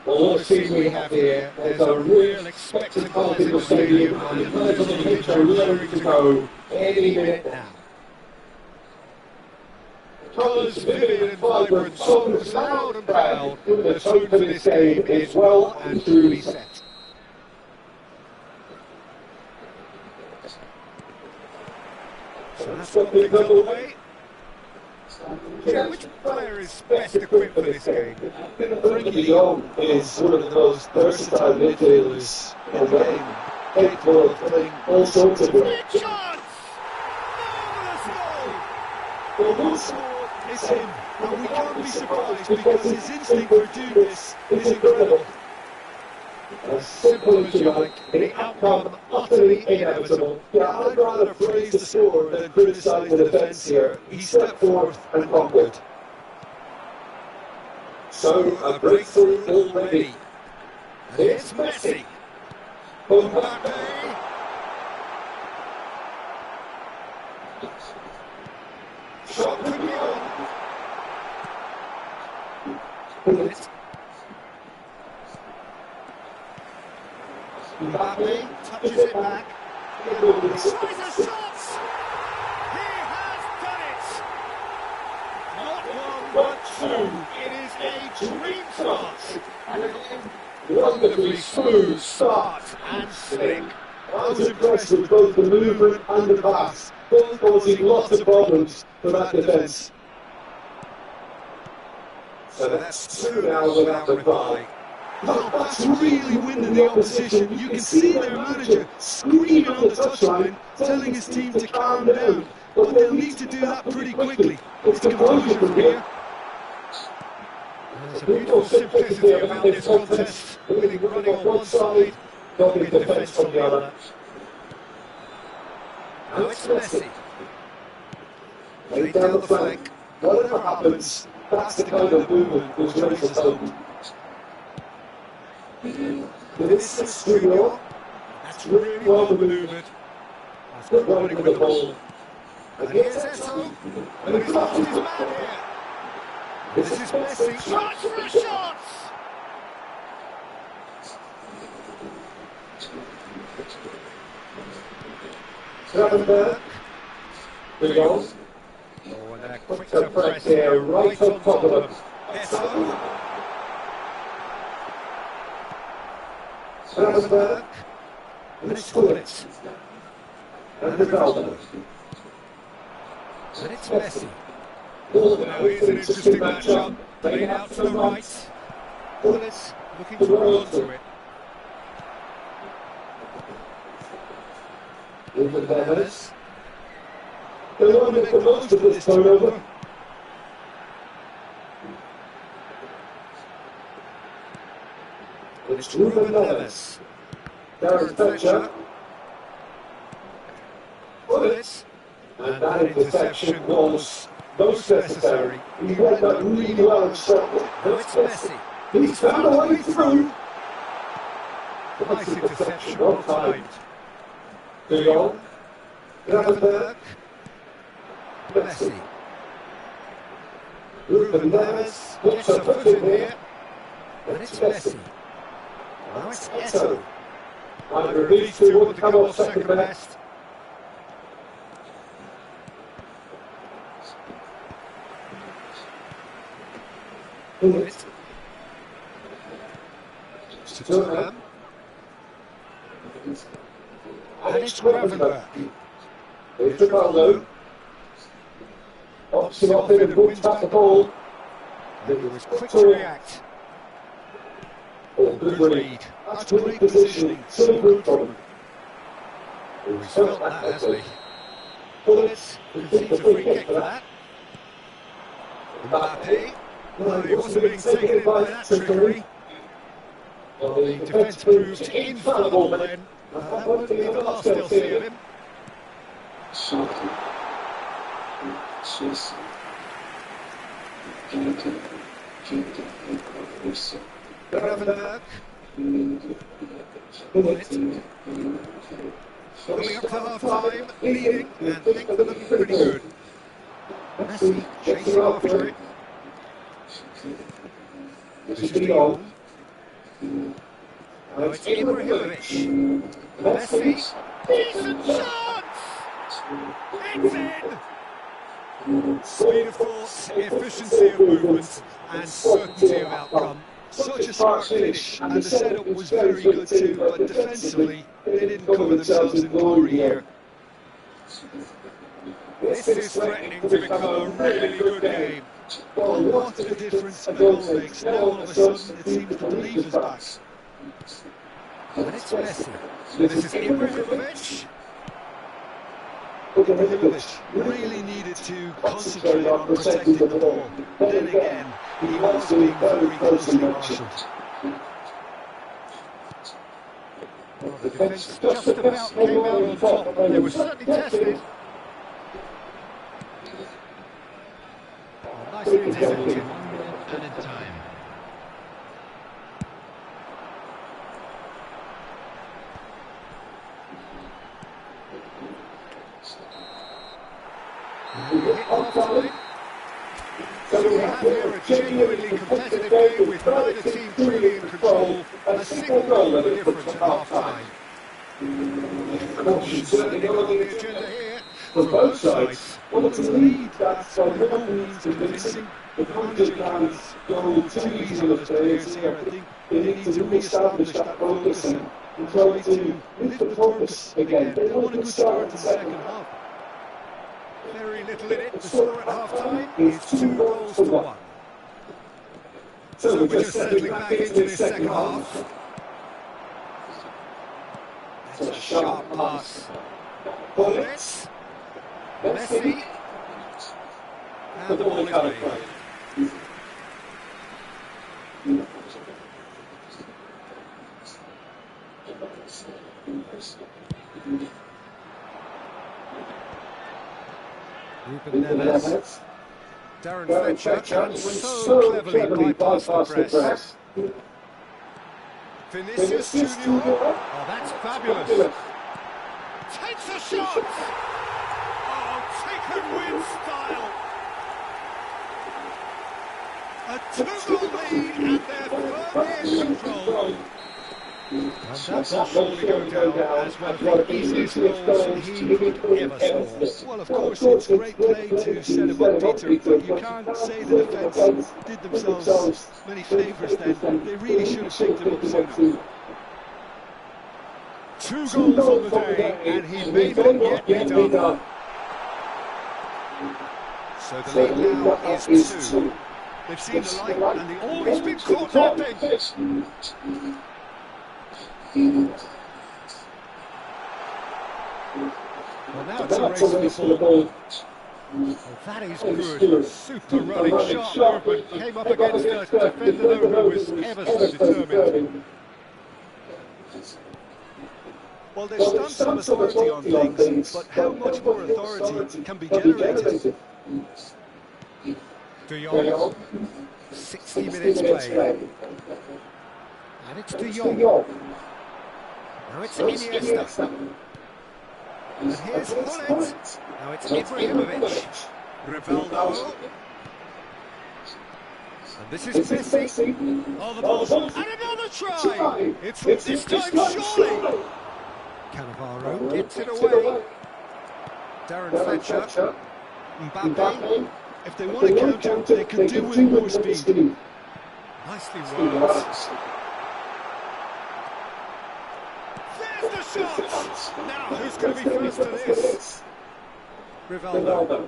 What a scene we have here. There's a real expectant buzz in the stadium, and the players on the pitch are raring to go any minute now. Colours vivid and vibrant, songs loud and proud. The tone for this game is well and truly set. So that's got things underway. Yeah, which player is best equipped for this game? Frankie de Jong is one of the most versatile midfielders in the game, capable of playing all sorts of work. Big chance! Marvellous goal! Well, who scored? It's him, and we can't be surprised because his instinct for doing this is incredible. As simple as you like, The outcome utterly inevitable. Yeah, I'd rather praise the scorer than criticise the defence here. He stepped forth and conquered. So a breakthrough already. And here's Messi. Mbappe. Shot could be on. Mbappe touches it back. He tries a shot. He has done it. Not one, but two. It is a dream start. Wonderfully smooth start and slick. I was impressed with both the movement and the pass, both causing lots of problems for that defence. So that's two now without reply. Well, that's really winding the opposition. You can see their manager screaming on the touchline, telling his team to calm down. But they'll need to do that pretty quickly. It's composure from here. There's a beautiful simplicity about this contest. Winning running on one side, dogged defence on the other. Now it's Messi. Laid down the flank. Whatever happens, that's the kind of movement which makes us home. This is Studio. That's really well manoeuvred. That's good running with the ball. And here's Eto. And he's lost his man here. This is Messi. Shots for a shot! Gravenberg. De Jong. Oh, and they're quick to press here, right on top of them. Eto. Gravenberg. And it's Gullit. And Ronaldo. And it's Messi. Oh, now here's an interesting matchup. Played out to the right. Gullit looking to roll onto it. Ruben Neves. They want to make the most of this turnover. And it's Ruben Neves. Darren Fletcher. Gullit. And that interception was most necessary. He read that really well and stopped it. Now it's Messi. He's found a way through. Nice interception, well timed. De Jong. Gravenberg. Messi. Ruben Neves gets a foot in here. And it's Messi. Now it's Eto. Either of these two want to come off second best. Gullit. To Tottenham. And it's Gravenberg. Here's Ronaldo. Boxing off in and wins back the ball. And he was quick to react. Oh, good read. That's great positioning. So good from him. He's felt that, hasn't he? Gullit concedes a free kick for that. Mbappe. No, he wasn't being taken in by that trickery. Well, The defence proved infallible then. That won't be the last they'll see of him. Gravenberg. Gullit. Coming up to half-time, leading, and things are looking pretty good. Messi chasing after it. This is De Jong. Now it's Ibrahimovic. Messi. Decent chance! It's in! Speed of thought, efficiency of movement, and certainty of outcome. Such a smart finish, and the setup was very good too, but defensively, they didn't cover themselves in glory here. This is threatening to become a really good game. Oh, what a difference a goal makes. Now all of a sudden, it seems the belief is back. And it's Messi. This is Ibrahimovic. Ibrahimovic really needed to concentrate on protecting the ball. Then again, he was being very closely marshalled. Well, the defence just about came out on top. They were certainly tested. Well, nicely intercepted. Added time. Hit half time. So we have here a genuinely competitive game with neither team truly in control and a single goal of the difference at half time. Caution certainly not on the agenda here for both sides. Well, it's a lead that's by no means convincing. The manager can't go too easy on his players here. I think they need to re-establish that focus and try to lift the purpose again. They want a good start in the second half. Very little in it. The score at half-time is 2-1. So we're just settling back into this second half. That's a sharp pass. Bullets. Messi. And the ball is made. Ruben Neves. Darren Fletcher can so cleverly bypass the press. Vinicius Junior. Oh, that's fabulous. Takes a shot. Oh, taken with style. A 2-goal lead and they're firmly in control. And that will surely go down as one of the easiest goals he could ever score. Well, of course, it's great play to set him up, Peter, but you can't say the defence did themselves many favours then. They really should have picked him up sooner. 2 goals on the day, and he may not yet be done. So the lead now is 2. They've seen the light, and they've always been caught napping. Well, now it's a race for the ball. Oh, that is good. Super running, sharp movement. Came up against a defender though who was ever so determined. Well, they've stamped some authority on things, but how much more authority can be generated? De Jong, 60 minutes play. And it's De Jong. Now it's Iniesta. And here's Hullet. Now it's Ibrahimovic. Rivaldo. And this is Messi. Oh, the ball's on. And another try! It's from this time, surely! Cannavaro gets it away. Darren Fletcher. Mbappe. If they want to counter, they can do with more speed. Nicely worked. There's the shot! Now, who's going to be first to this? Rivaldo.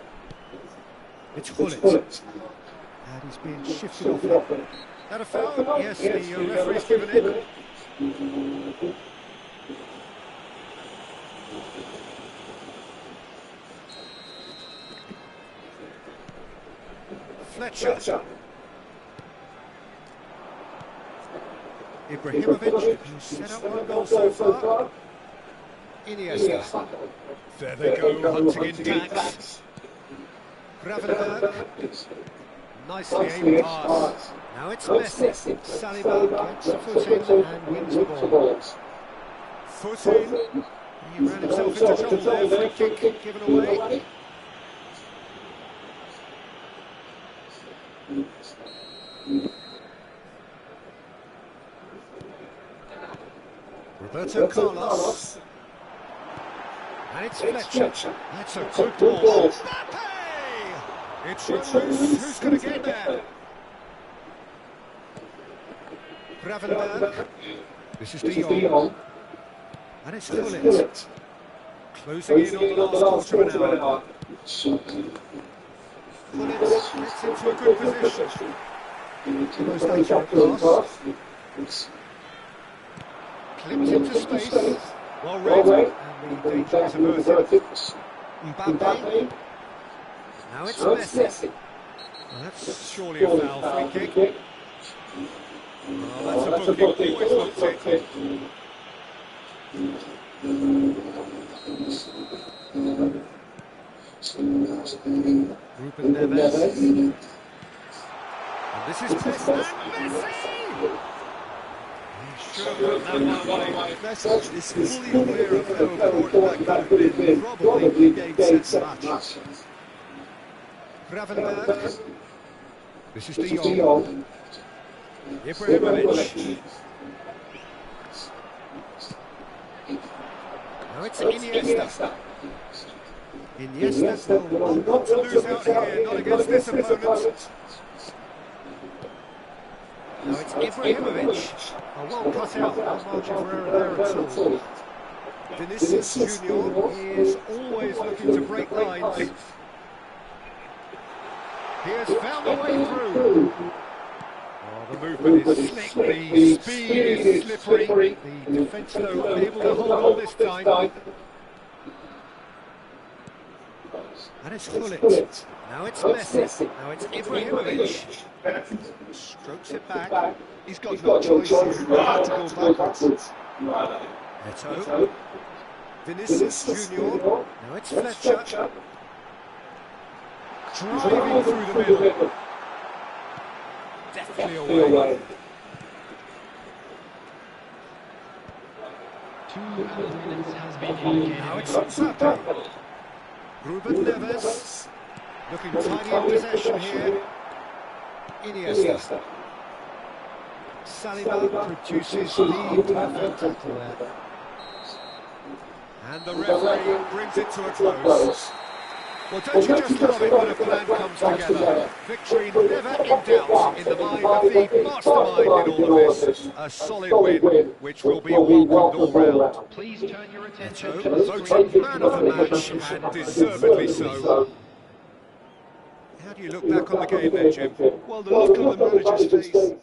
It's Hullet. And he's being shifted off it. That a foul? Yes, the referee's given it. Fletcher. Ibrahimovic, who's set up 1 goal so far. Iniesta. There they go, hunting in tacks. Gravenberg. Nicely aimed pass. Now it's Messi. Saliba gets a foot in and wins the ball. Foot in. He ran himself into trouble there. Free kick given away. Roberto Carlos. And it's Fletcher. That's a good ball. Mbappe! It's loose. Who's going to get there? Gravenberg. This is de Jong. And it's Gullit. Closing in on the last quarter of an hour. Gullit gets into a good position. Most accurate pass. Clipped into space. Well read. And the danger is averted. Mbappe. Now it's Messi. Well, that's surely a foul. Free kick. Oh, that's a booking. Always looked it. Ruben Neves. And this is Messi. He should have put that one away. Messi is fully aware of how important that could have been. Probably game set match. Gravenberg. This is de Jong. Ibrahimovic. Now it's Iniesta. Iniesta will not to lose out here, not against this opponent. Now it's Ibrahimovic. A well cut out, no margin for error there at all. Vinicius Junior is always looking to break lines. He has found a way through. Oh, the movement is slick, the speed is slippery. The defence, though, able to hold on this time. And it's Gullit. Now it's Messi. Now it's Ibrahimovic. Strokes it back. He's got no choice. He's got to go backwards. Eto. Vinicius Junior. Now it's Fletcher. Driving through the middle. Definitely away. 2 minutes has been indicated. Now it's Mbappe. Ruben Neves. Looking tidy in possession here. Iniesta. Saliba produces the perfect tackle there. And the referee brings it to a close. Well, don't you just love it when a plan comes together? Victory never in doubt in the mind of the mastermind in all of this. A solid win, which will be welcomed all round. Please turn your attention Eto to the voted screen. man of the match, and deservedly so. How do you look back on the game then, Jim? Well, the look on the manager's face.